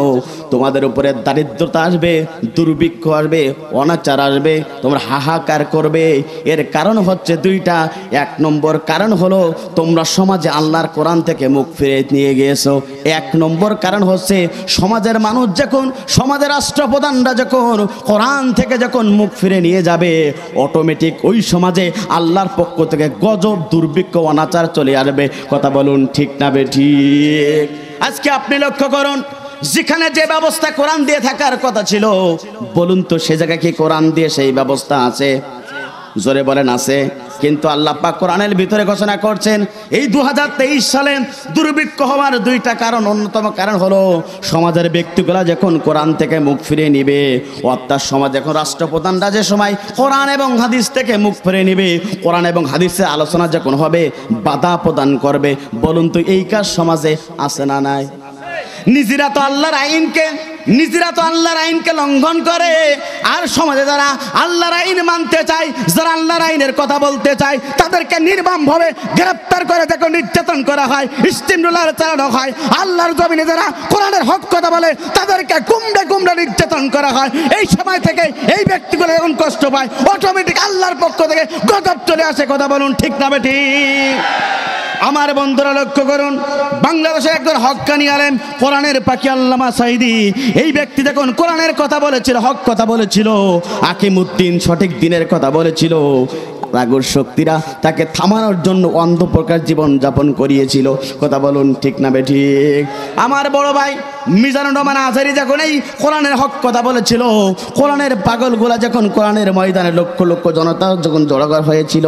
তোমাদের উপরে দারিদ্রতা আসবে, দুর্ভিক্ষ আসবে, অনাচার আসবে, তোমরা হাহাকার করবে। এর কারণ হচ্ছে 2টা। 1 নম্বর কারণ হলো তোমরা সমাজে আল্লাহর কোরআন থেকে মুখ ফিরে নিয়ে গিয়েছো। 1 নম্বর কারণ হচ্ছে সমাজের মানুষ যখন, সমাজের রাষ্ট্রপ্রধানরা যখন কোরআন থেকে যখন মুখ ফিরে নিয়ে যাবে, অটোমেটিক ওই সমাজে আল্লাহর পক্ষ থেকে গজব, দুর্ভিক্ষ, অনাচার চলে আসবে। কথা বলুন ঠিক না বেঠিক? আজকে আপনি লক্ষ্য করুন, যেখানে যে ব্যবস্থা কোরআন দিয়ে থাকার কথা ছিল, বলুন তো সে জায়গায় কি কোরআন দিয়ে সেই ব্যবস্থা আছে? জোরে বলেন আছে? কিন্তু আল্লাহ পাক কোরআনের ভিতরে ঘোষণা করছেন এই 2023 সালে দুর্ভিক্ষ হওয়ার দুইটা কারণ। অন্যতম কারণ হলো সমাজের ব্যক্তিগুলা যখন কোরআন থেকে মুখ ফিরিয়ে নিবে, অর্থাৎ সমাজ এখন রাষ্ট্রপ্রধানরা যে সময় কোরআন এবং হাদিস থেকে মুখ ফিরিয়ে নিবে, কোরআন এবং হাদিসের আলোচনা যখন হবে, বাধা প্রদান করবে। বলুন তো এই কাজ সমাজে আছে না নাই? নিজেরা তো আল্লাহর আইনকে লঙ্ঘন করে, আর সমাজে যারা আল্লাহর আইন মানতে চায়, যারা আল্লাহর আইনের কথা বলতে চায়, তাদেরকে নির্মমভাবে গ্রেফতার করে দেখো নির্যাতন করা হয়, স্টিমরোলার চালানো হয়। আল্লাহর জমিনে যারা কোরআনের হক কথা বলে তাদেরকে গুমড়ে নির্যাতন করা হয়। এই সময় থেকে এই ব্যক্তিগুলো যখন কষ্ট পায়, অটোমেটিক আল্লাহর পক্ষ থেকে গজব চলে আসে। কথা বলুন ঠিক না বেঠিক? আমার বন্ধুরা লক্ষ্য করুন, বাংলাদেশের একজন হক্কানি আলেম কোরআনের পাখি আল্লামা সাঈদী, এই ব্যক্তি যখন কোরআনের কথা বলেছিল, হক কথা বলেছিল, আকিমুদ্দিন সঠিক দিনের কথা বলেছিল, রাগর শক্তিরা তাকে থামানোর জন্য অন্ধপ্রকার জীবন যাপন করিয়েছিল। কথা বলুন ঠিক না বেঠিক? আমার বড় ভাই মিজানুর রহমান আজহারী যখন এই কোরআনের হক কথা বলেছিল, কোরআনের পাগলগুলা যখন কোরআনের ময়দানে লক্ষ লক্ষ জনতা যখন জড়ো হয়েছিল,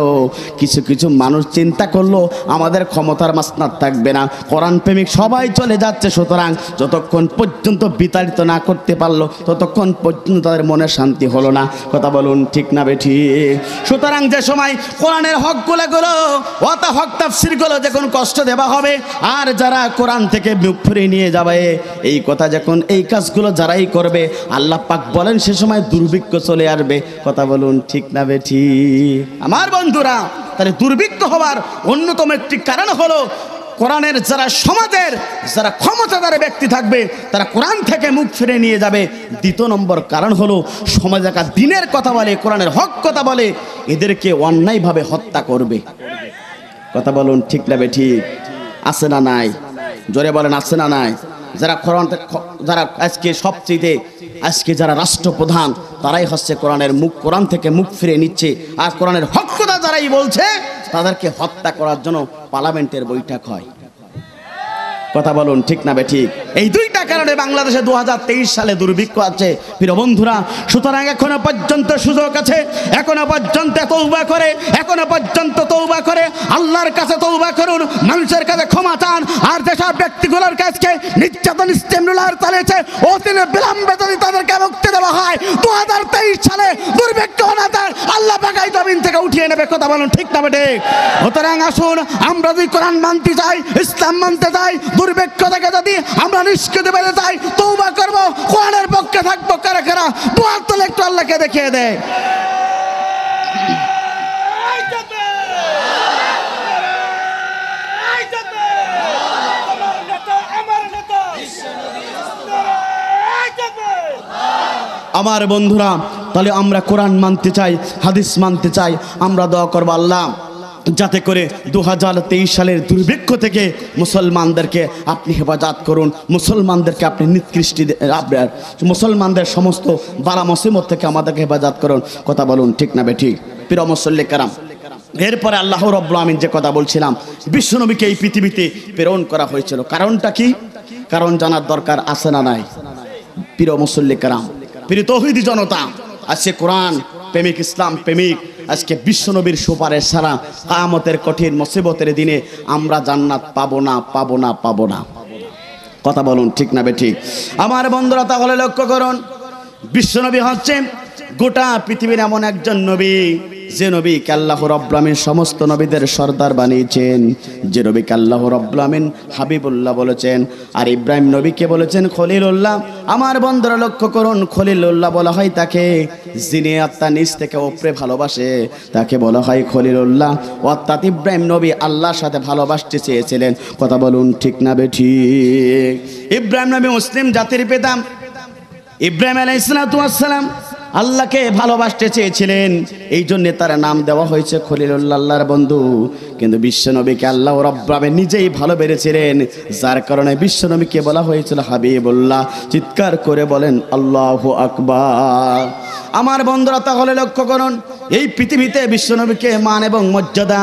কিছু মানুষ চিন্তা করলো আমাদের ক্ষমতার মাসনাদ থাকবে না, কোরআন প্রেমিক সবাই চলে যাচ্ছে, সুতরাং যতক্ষণ পর্যন্ত বিতাড়িত না করতে পারলো ততক্ষণ পর্যন্ত তাদের মনে শান্তি হলো না। কথা বলুন ঠিক না বেঠিক? সুতরাং যে সময় কোরআনের হকগুলো হক তাফসীরগুলো যখন কষ্ট দেওয়া হবে, আর যারা কোরআন থেকে মুখ ফিরিয়ে নিয়ে যাবে, এই কথা যখন এই কাজগুলো যারাই করবে, আল্লাহ পাক বলেন সে সময় দুর্ভিক্ষ চলে আসবে। কথা বলুন ঠিক না বেঠিক? আমার বন্ধুরা, তাহলে দুর্ভিক্ষ হওয়ার অন্যতম একটি কারণ হলো কোরআনের যারা সমাজের যারা ক্ষমতাধর ব্যক্তি থাকবে তারা কোরআন থেকে মুখ ফিরে নিয়ে যাবে। দ্বিতীয় নম্বর কারণ হলো সমাজ একা দিনের কথা বলে, কোরআনের হক কথা বলে, এদেরকে অন্যায়ভাবে হত্যা করবে। কথা বলুন ঠিক না বেঠিক? আছে না নাই? জোরে বলেন আছে না নাই? যারা আজকে সবচেয়ে আজকে যারা রাষ্ট্রপ্রধান, তারাই হচ্ছে কোরআন থেকে মুখ ফিরে নিচ্ছে, আর কোরআনের হক কথা যারাই বলছে তাদেরকে হত্যা করার জন্য পার্লামেন্টের বৈঠক হয়। কথা বলুন ঠিক না বেঠিক? এই দুইটা কারণে বাংলাদেশে 2023 সালে দুর্ভিক্ষ আছে প্রিয় বন্ধুরা। সুতরাং এখনো পর্যন্ত সুযোগ আছে, এখনো পর্যন্ত তওবা করে আল্লাহর কাছে তওবা করুন, মানুষের কাছে ক্ষমা চান। আর যেসব ব্যক্তিগুলোর কাছে নির্যাতন স্টিমরোলার চালিয়েছে, অতিনে বিলম্বে যদি তাদেরকে মুক্তি দেওয়া হয়, 2023 সালে দুর্ভিক্ষ অনাদার আল্লাহ পাকাই জমিন থেকে উঠিয়ে নেবে। কথা বলুন ঠিক না বেঠিক? সুতরাং আসুন, আমরা যদি কোরআন মানতে চাই, ইসলাম মানতে চাই, দুর্ভিক্ষ থেকে যদি আমরা নিষ্কৃতি পেতে চাই, তওবা করব, কোরআনের পক্ষে থাকবো। কারা কারা দোয়া তোলে একটু আল্লাহকে দেখিয়ে দেয়। আমার বন্ধুরা, তাহলে আমরা কোরআন মানতে চাই, হাদিস মানতে চাই, আমরা দোয়া করবো আল্লাহ যাতে করে 2023 সালের দুর্ভিক্ষ থেকে মুসলমানদেরকে আপনি হেফাজত করুন, মুসলমানদেরকে আপনি নিকৃষ্টি, মুসলমানদের সমস্ত বালা মুসিবত থেকে আমাদেরকে হেফাজত করুন। কথা বলুন ঠিক না বেঠিক? প্রিয় মুসল্লি কারাম, এরপরে আল্লাহ রাব্বুল আমিন যে কথা বলছিলাম, বিশ্বনবীকে এই পৃথিবীতে প্রেরণ করা হয়েছিল। কারণটা কি? কারণ জানার দরকার আছে না নাই? প্রিয় মুসল্লি কারাম, প্রিয় তৌহিদি জনতা, আজকে কোরআন প্রেমিক, ইসলাম প্রেমিক, আজকে বিশ্বনবীর সুপারিশ ছাড়া কিয়ামতের কঠিন মুসিবতের দিনে আমরা জান্নাত পাবো না। কথা বলুন ঠিক না বেঠিক? আমার বন্ধুরা, তাহলে লক্ষ্য করুন, বিশ্বনবী হচ্ছে গোটা পৃথিবীর এমন একজন নবী, যে নবীকে আল্লাহ রাব্বুল আমিন সমস্ত নবীদের সর্দার বানিয়েছেন, যে নবীকে আল্লাহ রাব্বুল আমিন হাবিবুল্লাহ বলেছেন, আর ইব্রাহিম নবীকে বলেছেন খলিলুল্লাহ। আমার বন্ধুরা লক্ষ্য করুন, খলিলুল্লাহ বলা হয় তাকে যিনি আত্মা নিজ থেকে উপরে ভালোবাসে, তাকে বলা হয় খলিলুল্লাহ। অর্থাৎ ইব্রাহিম নবী আল্লাহর সাথে ভালোবাসতে চেয়েছিলেন। কথা বলুন ঠিক না বেঠিক? ইব্রাহিম নবী মুসলিম জাতির পিতা। ইব্রাহিম আলাইহিস সালাম আল্লাহকে ভালোবাসতে চেয়েছিলেন, এই জন্য তার নাম দেওয়া হয়েছে খলিলুল্লাহ, আল্লাহর বন্ধু। কিন্তু বিশ্বনবীকে আল্লাহ রাব্বুল আমিন নিজেই ভালোবেসেছিলেন, যার কারণে বিশ্বনবীকে বলা হয়েছিল হাবিবুল্লাহ। চিৎকার করে বলেন আল্লাহু আকবার। আমার বন্ধুরা, তাহলে লক্ষ্য করুন, এই পৃথিবীতে বিশ্বনবীকে মান এবং মর্যাদা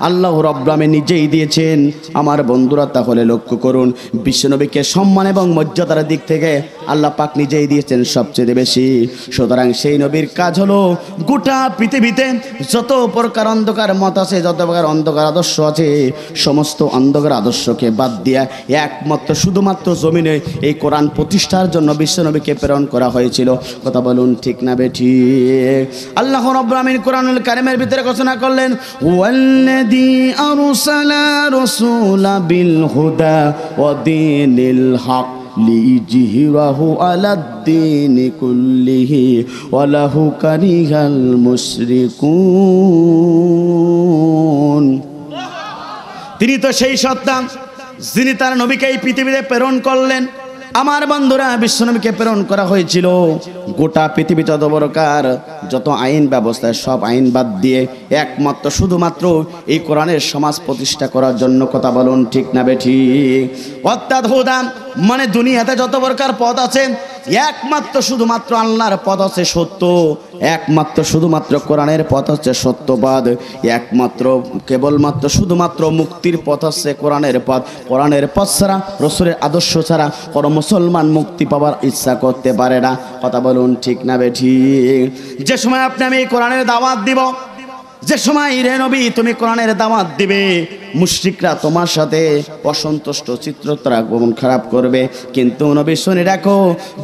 আল্লাহ রাব্বুল আলামিন নিজেই দিয়েছেন। আমার বন্ধুরা তাহলে লক্ষ্য করুন, বিশ্বনবীকে সম্মান এবং মর্যাদার দিক থেকে আল্লাহ পাক নিজেই দিয়েছেন সবচেয়ে বেশি। সুতরাং সেই নবীর কাজ হলো গোটা পৃথিবীতে যত প্রকার অন্ধকার মত আছে, যত প্রকার অন্ধকার আদর্শ আছে, সমস্ত অন্ধকার আদর্শকে বাদ দিয়ে একমাত্র শুধুমাত্র জমিনে এই কোরআন প্রতিষ্ঠার জন্য বিশ্বনবীকে প্রেরণ করা হয়েছিল। কথা বলুন ঠিক না বেঠিক? আল্লাহ রাব্বুল আলামিন কোরআনুল কারীমের ভিতরে ঘোষণা করলেন, ওয়াল্লাযী আরসালা রাসূলা বিল হুদা ওয়া দীনিল হক লিইজহিরাহু আলাদ-দীনি কুল্লিহি ওয়ালাহু কারিহাল মুশরিকুন। তিনি তো সেই সত্তা যিনি তার নবীকে এই পৃথিবীতে প্রেরণ করলেন। আমার বন্ধুরা, বিশ্বনবীকে প্রেরণ করা হয়েছিল গোটা পৃথিবী যত প্রকার যত আইন ব্যবস্থা সব আইন বাদ দিয়ে একমাত্র শুধুমাত্র এই কোরআনের সমাজ প্রতিষ্ঠা করার জন্য। কথা বলুন ঠিক না বেঠিক? অর্থাৎ হুদা মানে দুনিয়াতে যত প্রকার পথ আছে একমাত্র শুধুমাত্র আল্লাহর পথ হচ্ছে সত্য, একমাত্র শুধুমাত্র কোরআনের পথ হচ্ছে সত্যবাদ, একমাত্র কেবলমাত্র শুধুমাত্র মুক্তির পথ হচ্ছে কোরআনের পথ। কোরআনের পথ ছাড়া, রসুলের আদর্শ ছাড়া কোনো মুসলমান মুক্তি পাওয়ার ইচ্ছা করতে পারে না। কথা বলুন ঠিক না বেঠিক? যে সময় আপনি আমি কোরআনের দাওয়াত দিব, যে সময় রে নবী তুমি কোরআনের দাওয়াত দিবে, মুশরিকরা তোমার সাথে অসন্তুষ্ট চিত্রতারা মন খারাপ করবে। কিন্তু নবী শুনে রাখো,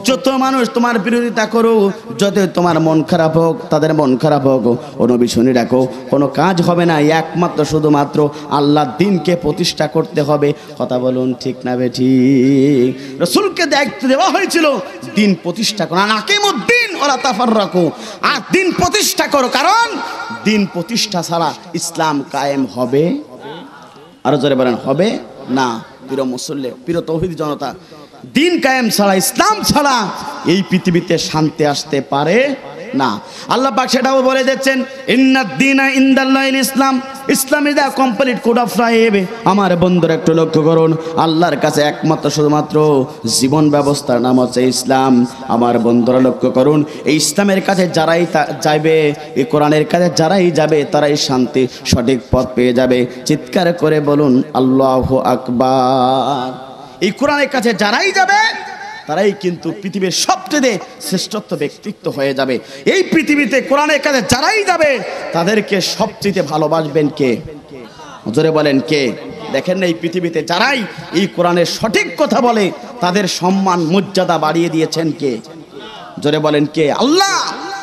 যত মানুষ তোমার বিরোধিতা করুক, যত তোমার মন খারাপ হোক, তাদের মন খারাপ হোক, ও নবী শুনে রাখো কোনো কাজ হবে না, একমাত্র শুধুমাত্র আল্লাহর দ্বীনকে প্রতিষ্ঠা করতে হবে। কথা বলুন ঠিক না বেঠিক? রাসূলকে দায়িত্ব দেওয়া হয়েছিল দ্বীন প্রতিষ্ঠা করা, আকিমুদ্দীন ওয়ালা তাফাররাকু, আর দ্বীন প্রতিষ্ঠা করো, কারণ দ্বীন প্রতিষ্ঠা ছাড়া ইসলাম কায়েম হবে? আরো জোরে বলেন, হবে না। প্রিয় মুসল্লি, প্রিয় তৌহিদি জনতা, দ্বীন কায়েম ছাড়া, ইসলাম ছাড়া এই পৃথিবীতে শান্তি আসতে পারে না। আল্লাহ পাক সেটাও বলে দিচ্ছেন, ইন্নাদ দীনা ইনদাল্লাহিল ইসলাম, Islam is the complete code of life. আমার বন্ধুরা একটু লক্ষ্য করুন, আল্লাহর কাছে একমাত্র শুধুমাত্র জীবন ব্যবস্থার নাম হচ্ছে ইসলাম। আমার বন্ধুরা লক্ষ্য করুন, এই ইসলামের কাছে যারাই যাবে, এই কোরআনের কাছে যারাই যাবে, তারাই শান্তি সঠিক পথ পেয়ে যাবে। চিৎকার করে বলুন আল্লাহু আকবার। এই কোরআনের কাছে যারাই যাবে তারাই কিন্তু পৃথিবীর সবচেয়ে শ্রেষ্ঠত্ব ব্যক্তিত্ব হয়ে যাবে। এই পৃথিবীতে কোরআনের কাছে যারাই যাবে তাদেরকে সবচেয়ে ভালোবাসবেন কে? জোরে বলেন কে? দেখেন না, এই পৃথিবীতে যারাই এই কোরআনের সঠিক কথা বলে তাদের সম্মান মর্যাদা বাড়িয়ে দিয়েছেন কে? জোরে বলেন কে? আল্লাহ।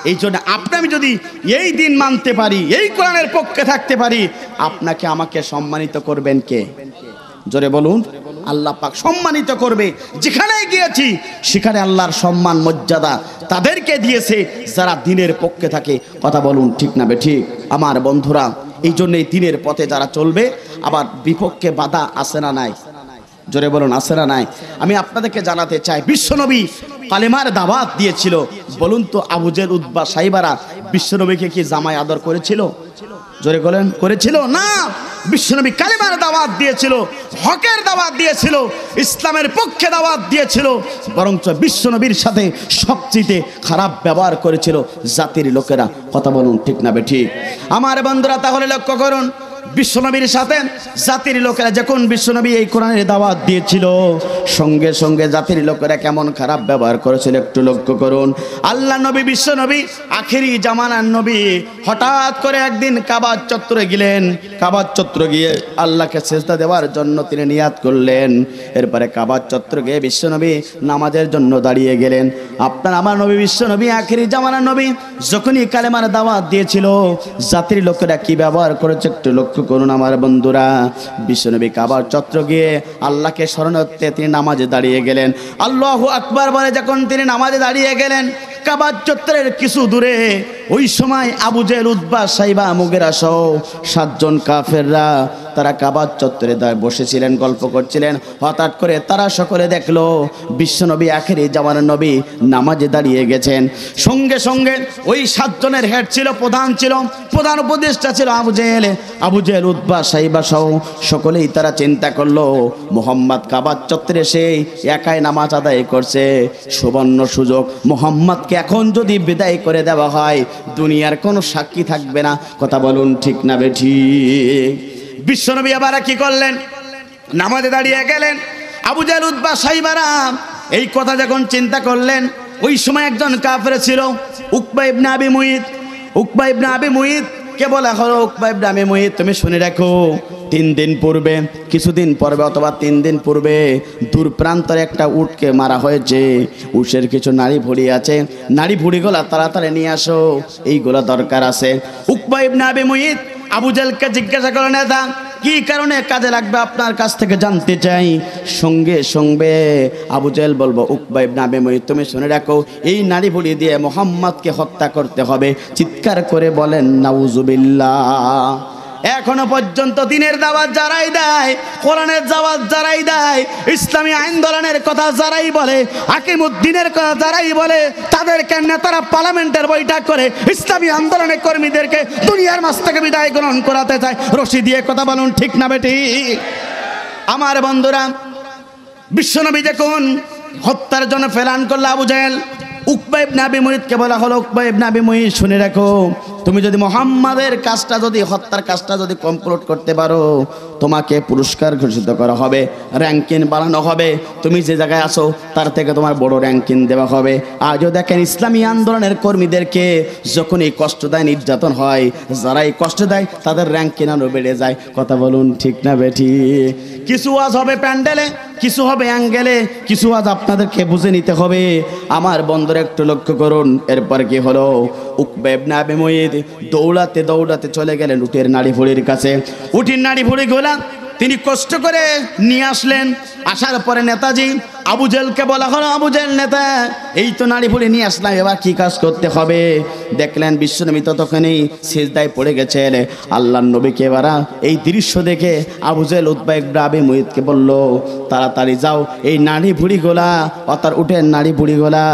এই জন্য আপনি আমি যদি এই দিন মানতে পারি, এই কোরআনের পক্ষে থাকতে পারি, আপনাকে আমাকে সম্মানিত করবেন কে? জোরে বলুন। আল্লাহ পাক সম্মানিত করবে। যেখানে গিয়েছি সেখানে আল্লাহর সম্মান মর্যাদা তাদেরকে দিয়েছে যারা দ্বীনের পক্ষে থাকে। কথা বলুন ঠিক না বেঠিক? আমার বন্ধুরা, এই জন্য এই দ্বীনের পথে যারা চলবে, আবার বিপক্ষে বাধা আছে না নাই? জোরে বলুন আছে না নাই? আমি আপনাদেরকে জানাতে চাই, বিশ্বনবী কালেমার দাওয়াত দিয়েছিল। বলুন তো, আবু জেহেল, উতবা, সাইবারা বিশ্বনবীকে কি জামাই আদর করেছিল? জোরে বলেন, করেছিল না। বিশ্বনবী কালেমার দাওয়াত দিয়েছিল, হকের দাওয়াত দিয়েছিল, ইসলামের পক্ষে দাওয়াত দিয়েছিল, বরঞ্চ বিশ্বনবীর সাথে সবচেয়ে খারাপ ব্যবহার করেছিল জাতির লোকেরা। কথা বলুন ঠিক না বেঠিক? আমার বন্ধুরা তাহলে লক্ষ্য করুন, বিশ্বনবীর সাথে জাতির লোকেরা যখন বিশ্বনবী এই কোরআনের দাওয়াত দিয়েছিল, সঙ্গে সঙ্গে জাতির লোকেরা কেমন খারাপ ব্যবহার করেছিল একটু লক্ষ্য করুন। আল্লাহ নবী, বিশ্বনবী আখেরি জামানার নবী, হঠাৎ করে একদিন কাবার চত্বরে গেলেন। কাবার চত্বরে গিয়ে আল্লাহকে সেজদা দেওয়ার জন্য তিনি নিয়াত করলেন। এরপরে কাবার চত্বরে গিয়ে বিশ্বনবী নামাজের জন্য দাঁড়িয়ে গেলেন। আপনার আমার নবী বিশ্বনবী আখেরি জামানার নবী যখনই কালেমার দাওয়াত দিয়েছিল, জাতির লোকেরা কি ব্যবহার করেছে একটু লক্ষ্য করুন। আমার বন্ধুরা, বিশ্বনবী কাবার চত্বর গিয়ে আল্লাহকে স্মরণার্থে তিনি নামাজে দাঁড়িয়ে গেলেন। আল্লাহু আকবার বলে যখন তিনি নামাজে দাঁড়িয়ে গেলেন, কাবার চত্বরের কিছু দূরে ওই সময় আবু জেহেল, উতবা, সাইবা, মুগিরা সহ 7 জন কাফেররা তারা কাবার চত্বরে বসেছিলেন, গল্প করছিলেন। হঠাৎ করে তারা সকলে দেখলো বিশ্বনবী আখেরি জামানার নবী নামাজে দাঁড়িয়ে গেছেন। সঙ্গে সঙ্গে ওই 7 জনের হেড ছিল, প্রধান উপদেষ্টা ছিল আবু জেহেল, উতবা, সাইবা সহ সকলেই তারা চিন্তা করলো, মুহাম্মদ কাবার চত্বরে সেই একাই নামাজ আদায় করছে, সুবর্ণ সুযোগ, মুহাম্মদকে এখন যদি বিদায় করে দেওয়া হয় দুনিয়ার কোনো সাক্ষী থাকবে না। কথা বলুন ঠিক না বেঠিক? বিশ্বনবী আবার কি করলেন? নামাজে দাঁড়িয়ে গেলেন। আবু জাহল, উতবা, সাইবারা এই কথা যখন চিন্তা করলেন, ওই সময় একজন কাফের ছিল উকবা ইবনে আবি মুইত। উকবা ইবনে আবি মুইত কে বলা হলো, উকবা ইবনে আবি মুইত তুমি শুনে রাখো, 3 দিন পূর্বে, কিছুদিন পূর্বে অথবা 3 দিন পূর্বে দূর প্রান্তরে একটা উটকে মারা হয়েছে। উটের কিছু নাড়ি ভুড়ি আছে, নাড়ি ভুড়িগুলা তাড়াতাড়ি নিয়ে আসো, এইগুলা দরকার আছে। উকবা ইবনে আবি মুইত আবু জাহলকে জিজ্ঞাসা করলেন, নেতা কি কারণে কাজে লাগবে আপনার কাছ থেকে জানতে চাই। সঙ্গে সঙ্গে আবু জাহল বলবো, উকবা ইবনে আবি মুইত তুমি শুনে রাখো, এই নাড়ি ভুড়ি দিয়ে মুহাম্মদকে হত্যা করতে হবে। চিৎকার করে বলেন নাউজুবিল্লাহ। এখনো পর্যন্ত দিনের দাওয়াত যারাই দেয়, কোরআনের দাওয়াত যারাই দেয়, ইসলামী আন্দোলনের কথা যারাই বলে, হাকিমউদ্দিনের কথা যারাই বলে, তাদেরকে নেতারা পার্লামেন্টের বৈঠক করে ইসলামী আন্দোলনের কর্মীদেরকে দুনিয়ার মাঝ থেকে বিদায় গ্রহণ করাতে চায়। রশি দিয়ে কথা বলুন, ঠিক না বেটি? আমার বন্ধুরা, বিশ্বনবী যখন হত্যার জন্য প্ল্যান করলো আবু জাহল, উকবা ইবনে আবি মুইতকে বলা হলো, উকবা ইবনে আবি মুইত শুনে রাখো, তুমি যদি মুহাম্মাদের কাজটা, যদি হত্যার কাজটা যদি কমপ্লিট করতে পারো, তোমাকে পুরস্কার ঘোষিত করা হবে, র্যাঙ্কিং বাড়ানো হবে, তুমি যে জায়গায় আসো তার থেকে তোমার বড় র্যাঙ্কিং দেওয়া হবে। আজও দেখেন ইসলামী আন্দোলনের কর্মীদেরকে যখন এই কষ্ট দেয়, নির্যাতন হয়, যারা এই কষ্ট দেয় তাদের র্যাঙ্কিং আরও বেড়ে যায়। কথা বলুন, ঠিক না বেঠি? কিছু ওয়াজ হবে প্যান্ডেলে, কিছু হবে অ্যাঙ্গেলে, কিছু ওয়াজ আপনাদেরকে বুঝে নিতে হবে। আমার বন্ধুরা একটু লক্ষ্য করুন, এরপর কি হলো? উকবা ইবনে আবি মুইত দৌড়াতে দৌড়াতে চলে গেলেন উটের নাড়ি ভুড়ির কাছে। উটের নাড়ি ভুড়িগুলা তিনি কষ্ট করে নিয়ে আসলেন। আসার পরে নেতাজি আবু জাহলকে বলা হলো, আবু জাহল নেতা, এই তো নাড়ি ভুড়ি নিয়ে আসলাম, এবার কি কাজ করতে হবে? দেখলেন বিশ্বনবী ততক্ষণেই সিজদায় পড়ে গেছেন। আল্লাহর নবীকে এবার এই দৃশ্য দেখে আবু জাহল উতবা ইবনে আবি মুইতকে বলল, তাড়াতাড়ি যাও, এই নাড়ি ভুড়িগুলা অর্থাৎ উটের নাড়ি ভুড়িগুলা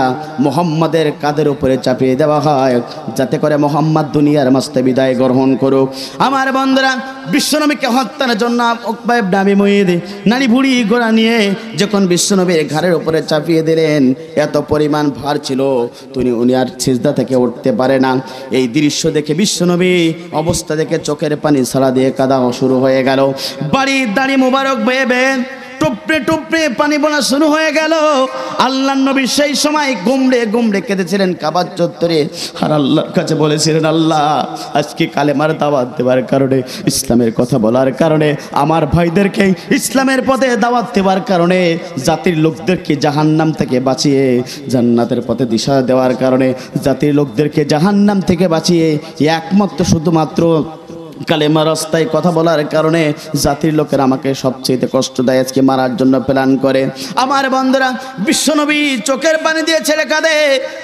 মুহাম্মাদের কাঁধের উপরে চাপিয়ে দেওয়া হয়, যাতে করে মুহাম্মদ দুনিয়ার মাঝে বিদায় গ্রহণ করুক। আমার বন্ধুরা, বিশ্বনবীকে হত্যার জন্য উকবা ইবনে আবি মুইত নাড়ি ভুড়ি গোড়া নিয়ে যখন বিশ্বনবীর ঘাড়ের উপরে চাপিয়ে দিলেন, এত পরিমাণ ভার ছিল উনি আর সিজদা থেকে উঠতে পারে না। এই দৃশ্য দেখে বিশ্বনবী অবস্থা দেখে চোখের পানি ছাড়া দিয়ে কাঁদা শুরু হয়ে গেল। বাড়ির দাড়ি মোবারক বেয়ে বেয়ে টুপড়ে টুপড়ে পানি বোনা শুরু হয়ে গেল। আল্লাহর নবী সেই সময় গুমড়ে গুমড়ে কেঁদেছিলেন কাবার চত্বরে, আর আল্লাহর কাছে বলেছিলেন, আল্লাহ, আজকে কালেমার দাওয়াত দেওয়ার কারণে, ইসলামের কথা বলার কারণে, আমার ভাইদেরকে ইসলামের পথে দাওয়াত দেওয়ার কারণে, জাতির লোকদেরকে জাহান্নাম থেকে বাঁচিয়ে জান্নাতের পথে দিশা দেওয়ার কারণে, জাতির লোকদেরকে জাহান্নাম থেকে বাঁচিয়ে একমাত্র শুধুমাত্র কালেমা রাস্তায় কথা বলার কারণে জাতির লোকেরা আমাকে সবচেয়ে কষ্ট দেয়, আজকে মারার জন্য প্ল্যান করে। আমার বন্ধুরা, বিশ্বনবী চোখের পানি দিয়ে ছেড়ে কাঁদে,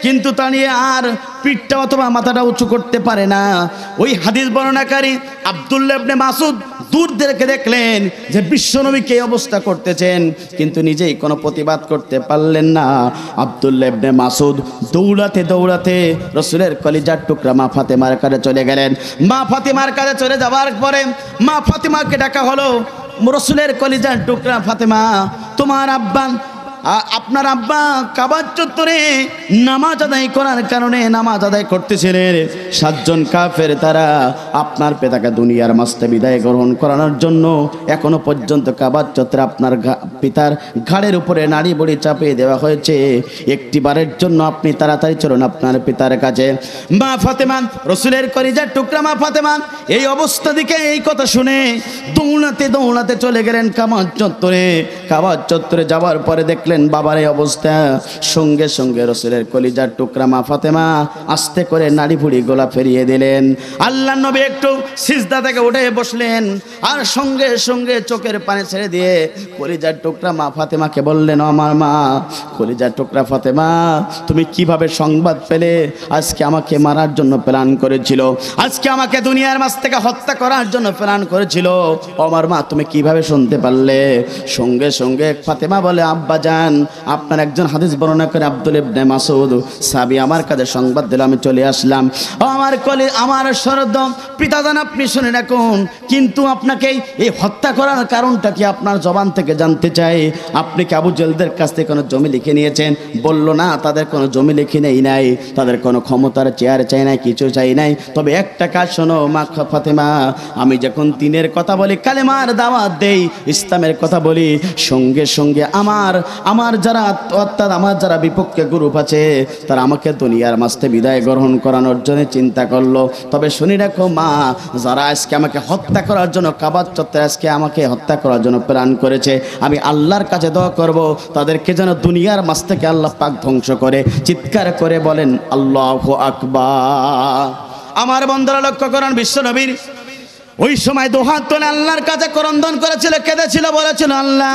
কিন্তু তা নিয়ে আর পিঠটা অথবা মাথাটা উঁচু করতে পারে না। ওই হাদিস বর্ণনাকারী আব্দুল্লাহ ইবনে মাসউদ দূর থেকে দেখলেন যে বিশ্বনবীকে এই অবস্থা করতেছেন, কিন্তু নিজেই কোনো প্রতিবাদ করতে পারলেন না। আব্দুল্লাহ ইবনে মাসউদ দৌড়াতে দৌড়াতে রাসূলের কলিজার টুকরা মা ফাতেমার কাছে চলে গেলেন। মা ফাতেমার কাছে চলে যাওয়ার পরে মা ফাতেমাকে ডাকা হলো, রাসূলের কলিজার টুকরা ফাতেমা, তোমার আব্বা, আপনার আব্বা কাবার চত্বরে নামাজ আদায় করার কারণে, নামাজ আদায় করতেছিলেন, 7 জন কাফের তারা আপনার পিতাকে দুনিয়ার মাঝে বিদায় গ্রহণ করানোর জন্য এখনো পর্যন্ত কাবার চত্বরে আপনার পিতার ঘাড়ের উপরে নাড়ি বড়ি চাপিয়ে দেওয়া হয়েছে। একটিবারের জন্য আপনি তাড়াতাড়ি চলুন আপনার পিতার কাছে। মা ফাতেমা, রাসূলের কলিজার টুকরা মা ফাতেমা এই অবস্থা দিকে, এই কথা শুনে দৌড়াতে দৌড়াতে চলে গেলেন কাবার চত্বরে। কাবার চত্বরে যাওয়ার পরে দেখলেন বাবার এই অবস্থা। সঙ্গে সঙ্গে রাসূলের কলিজার টুকরা মা ফাতেমা আস্তে করে নাড়ি ভুড়ি গোলা ফেরিয়ে দিলেন। আল্লাহর নবী একটু সিজদা থেকে উঠে বসলেন, আর সঙ্গে সঙ্গে চোখের পানি ছেড়ে দিয়ে কলিজার টুকরা মা ফাতেমাকে বললেন, আমার মা, কলিজার টুকরা ফাতেমা, তুমি কিভাবে সংবাদ পেলে আজকে আমাকে মারার জন্য প্ল্যান করেছিল, আজকে আমাকে দুনিয়ার মাঝ থেকে হত্যা করার জন্য প্ল্যান করেছিল, আমার মা তুমি কিভাবে শুনতে পারলে? সঙ্গে সঙ্গে ফাতেমা বলে, আব্বা জান, চান। আপনার একজন হাদিস বর্ণনা করে আব্দুল ইবনে মাসউদ সাহাবী আমার কাছে সংবাদ দিল, আমি চলে আসলাম। ও আমার সরদ পিতা জান, আপনি শুনে রাখুন, কিন্তু আপনাকে এই হত্যা করার কারণটা কি আপনার জবান থেকে জানতে চাই। আপনি কি আবু জেলদের কাছ থেকে কোনো জমি লিখে নিয়েছেন? বলল না, তাদের কোনো জমি লিখে নেই নাই, তাদের কোনো ক্ষমতার চেয়ার চাই নাই, কিছু চাই নাই। তবে একটা কাজ শোনো মা ফাতেমা, আমি যখন দ্বীনের কথা বলি, কালেমার দাওয়াত দেই, ইসলামের কথা বলি, সঙ্গে সঙ্গে আমার যারা বিপক্ষে গ্রুপ আছে তারা আমাকে দুনিয়ার মাঝে বিদায় গ্রহণ করানোর জন্য চিন্তা করলো। তবে শুনি রাখো মা, যারা আজকে আমাকে হত্যা করার জন্য কাবার চত্বরে আজকে আমাকে হত্যা করার জন্য প্ল্যান করেছে, আমি আল্লাহর কাছে দোয়া করব তাদেরকে যেন দুনিয়ার মাঝ থেকে আল্লাহ পাক ধ্বংস করে। চিৎকার করে বলেন আল্লাহু আকবার। আমার বন্ধুরা লক্ষ্য করুন, বিশ্ব নবীর ওই সময় দুহাত তুলে আল্লাহর কাছে ক্রন্দন করেছিল, কেঁদেছিল, বলেছিল আল্লাহ,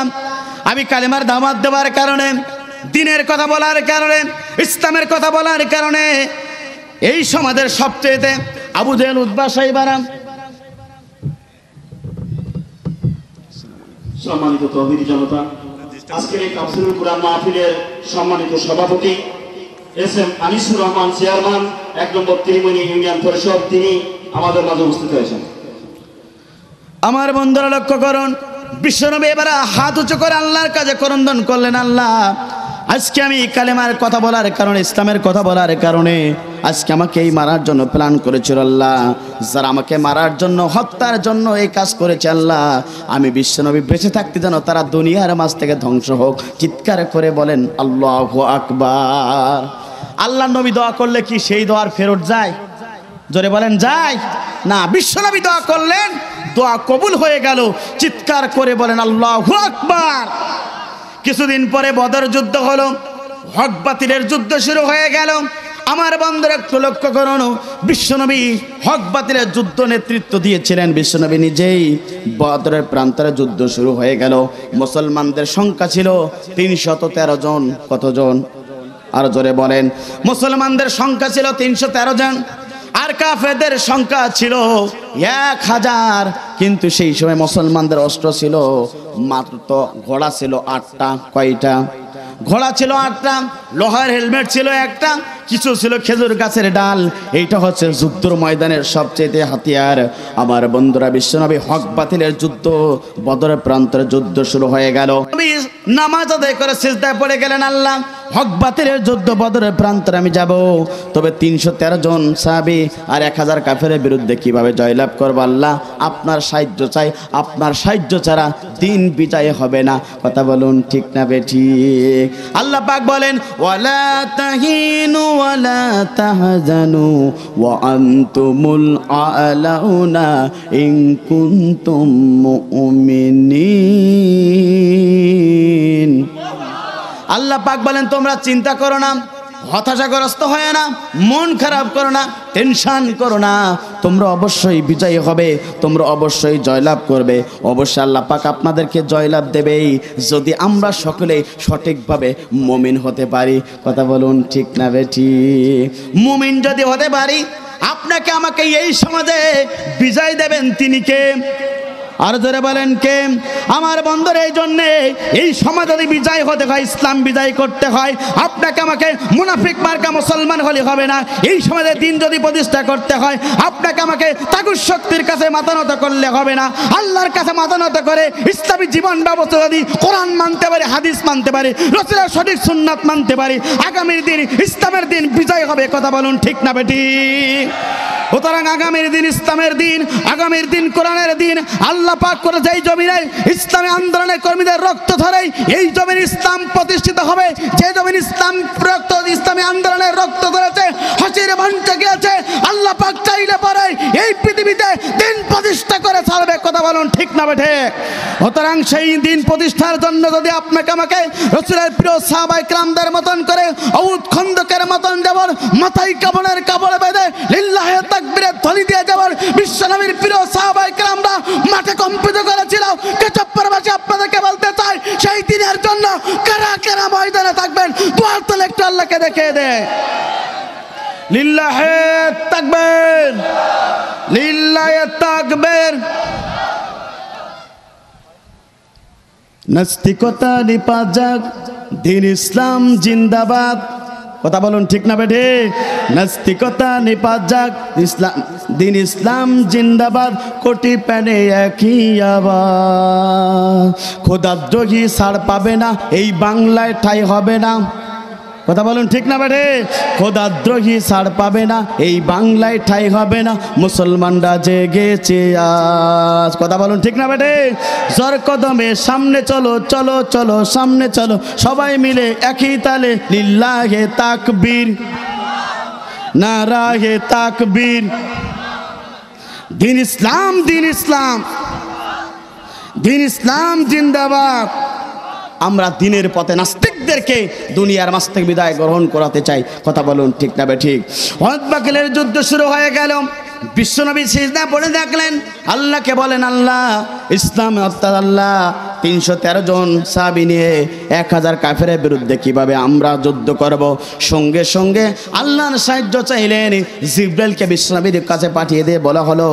আমি কালেমার দাওয়াত দেওয়ার কারণে, দ্বীনের কথা বলার কারণে, ইসলামের কথা বলার কারণে এই সমাজের সবচেয়ে আবু জেহেল, উতবা, সাইবারা। সম্মানিত তৌহিদি জনতা, আজকের এই তাফসীরুল কুরআন মাহফিলের সম্মানিত সভাপতি এসএম আনিসুর রহমান চেয়ারম্যান ১ নম্বর ত্রিমণি ইউনিয়ন পরিষদ, তিনি আমাদের মাঝে উপস্থিত হয়েছেন। আমার বন্ধুরা লক্ষ্য করুন, বিশ্বনবী এবার হাত উঁচু করে আল্লাহর কাছে ক্রন্দন করলেন, আল্লাহ, আজকে আমি কালেমার কথা বলার কারণে, ইসলামের কথা বলার কারণে আজকে আমাকে এই মারার জন্য প্ল্যান করেছিল আল্লাহ, যারা আমাকে মারার জন্য, হত্যার জন্য এই কাজ করেছে আল্লাহ, আমি বিশ্বনবী বেঁচে থাকতে যেন তারা দুনিয়ার মাঝ থেকে ধ্বংস হোক। চিৎকার করে বলেন আল্লাহু আকবার। আল্লাহ নবী দোয়া করলে কি সেই দোয়ার ফেরত যায়? জোরে বলেন যায় না। বিশ্বনবী দোয়া করলেন, দোয়া কবুল হয়ে গেল। চিৎকার করে বলেন আল্লাহু আকবার। কিছুদিন পরে বদর যুদ্ধ হলো, হক বাতিলের যুদ্ধ শুরু হয়ে গেল। আমার বন্ধুরা একটু লক্ষ্য করুন, বিশ্বনবী হক বাতিলের যুদ্ধ নেতৃত্ব দিয়েছিলেন বিশ্বনবী নিজেই। বদরের প্রান্তরে যুদ্ধ শুরু হয়ে গেল। মুসলমানদের সংখ্যা ছিল ৩১৩ জন। কতজন? আর জোরে বলেন। মুসলমানদের সংখ্যা ছিল ৩১৩ জন, আর কাফেরদের সংখ্যা ছিল ১,০০০। কিন্তু সেই সময় মুসলমানদের অস্ত্র ছিল মাত্র, ঘোড়া ছিল ৮টা। কয়টা? ঘোড়া ছিল 8টা, লোহার হেলমেট ছিল একটা, কিছু ছিল খেজুর গাছের ডাল। এইটা হচ্ছে যুদ্ধের ময়দানের সবচেয়ে হাতিয়ার। আমার বন্ধুরা, বিশ্বনবী হক বাতিলের যুদ্ধ, বদরের প্রান্তরে যুদ্ধ শুরু হয়ে গেল। নামাজ আদায় করে সিজদায় পড়ে গেলেন, আল্লাহ, হক বাতিলের যুদ্ধ, বদরের প্রান্তরে আমি যাব, তবে ৩১৩ জন সাহাবী আর ১,০০০ কাফেরের বিরুদ্ধে কিভাবে জয়লাভ করবো? আল্লাহ, আপনার সাহায্য চাই, আপনার সাহায্য ছাড়া দিন বিজয় হবে না। কথা বলুন ঠিক না বেঠিক? আল্লাহ পাক বলেন, ওয়ালা তাহিনু ওয়ালা তাহজানু ওয়া আনতুমুল আ'লাউনা ইন কুনতুম মুমিনিন। আল্লাহ পাক বলেন, তোমরা চিন্তা করো না, হতাশাগ্রস্ত হয় না, মন খারাপ করো না, টেনশন করো না, তোমরা অবশ্যই বিজয়ী হবে, তোমরা অবশ্যই জয়লাভ করবে। অবশ্যই আল্লাহ পাক আপনাদেরকে জয়লাভ দেবেই, যদি আমরা সকলে সঠিকভাবে মুমিন হতে পারি। কথা বলুন ঠিক না বেঠিক? মুমিন যদি হতে পারি, আপনাকে আমাকে এই সমাজে বিজয় দেবেন তিনি কে? আর জোরে বলেন কে? আমার বন্ধুরা, এই জন্যে এই সমাজ যদি বিজয় হতে হয়, ইসলাম বিজয় করতে হয়, আপনাকে আমাকে মুনাফিক মার্কা মুসলমান হলে হবে না। এই সমাজে দিন যদি প্রতিষ্ঠা করতে হয়, আপনাকে আমাকে তাগুত শক্তির কাছে মাথা নত করলে হবে না। আল্লাহর কাছে মাথা নত করে ইসলামী জীবন ব্যবস্থা যদি কোরআন মানতে পারি, হাদিস মানতে পারি, রাসূলের সঠিক সুন্নাত মানতে পারি, আগামীর দিন ইসলামের দিন বিজয় হবে। কথা বলুন ঠিক না বেঠিক? সুতরাং আগামীর দিন ইসলামের দিন, আগামীর দিন কোরআনের দিন। আল্লাহ পাক করে যেই জমিনে ইসলামী আন্দোলনের কর্মীদের রক্ত ধরে এই জমিন ইসলাম প্রতিষ্ঠিত হবে। যে জমিন ইসলামী আন্দোলনের রক্ত ধরেছে, হাসির মঞ্চে গিয়েছে, আল্লাহ পাক চাইলে পরে এই পৃথিবীতে দিন প্রতিষ্ঠা করে ছাড়বে। কথা বলুন ঠিক না বেঠে? সুতরাং সেই দিন প্রতিষ্ঠার জন্য যদি আপনাকে আমাকে রাসূলের প্রিয় সাহাবায়ে কেরামদের মতন করে, উহুদ খন্দকের মতন যেমন মাথায় কাফনের কাপড় বেঁধে লিল্লাহি তাকবীরের ধ্বনি দিয়ে যেমন বিশ্বনবীর প্রিয় সাহাবায়ে কেরামরা মাঠে কম্পিত করেছিল, কেচপ্পরবাসী আপনাদেরকে বলতে চাই, সেই দিনের জন্য কারা কারা ময়দানে থাকবেন? দুয়ার তলে একটু আল্লাহকে দেখিয়ে দে। লিল্লাহি তাকবীর, লিল্লাহি তাকবীর। নাস্তিকতা নিপাত যাক, দিন ইসলাম জিন্দাবাদ। কথা বলুন ঠিক না বেঠে? নাস্তিকতা নিপাত যাক, ইসলাম দিন ইসলাম জিন্দাবাদ, কোটি প্যানে একই আওয়াজ। খোদাদ্রোহী ছাড় পাবে না, এই বাংলায় ঠাঁই হবে না। কথা বলুন ঠিক না বেঠে? খোদাদ্রোহী ছাড় পাবে না, এই বাংলায় ঠাঁই হবে না। মুসলমানরা জেগেছে আজ। কথা বলুন ঠিক না বেঠে? জোর কদমে সামনে চলো, চলো চলো সামনে চলো, সবাই মিলে একই তালে লিল্লাহে তাকবীর, নারায়ে তাকবীর। দিন ইসলাম, দিন ইসলাম, দিন ইসলাম জিন্দাবাদ। আমরা দিনের পথে নাস্তিকদেরকে দুনিয়ার মাঝ থেকে বিদায় গ্রহণ করাতে চাই। কথা বলুন ঠিক না ঠিক? উহুদ বাকিলের যুদ্ধ শুরু হয়ে গেল। বিশ্বনবী সিজদা পড়ে দেখলেন, আল্লাহকে বলেন, আল্লাহ ইসলাম অর্থাৎ আল্লাহ 313 জন সাহাবী নিয়ে 1000 কাফেরের বিরুদ্ধে কিভাবে আমরা যুদ্ধ করব। সঙ্গে সঙ্গে আল্লাহর সাহায্য চাইলেন, জিবরাইলকে বিশ্বনবীর কাছে পাঠিয়ে দিয়ে বলা হলো,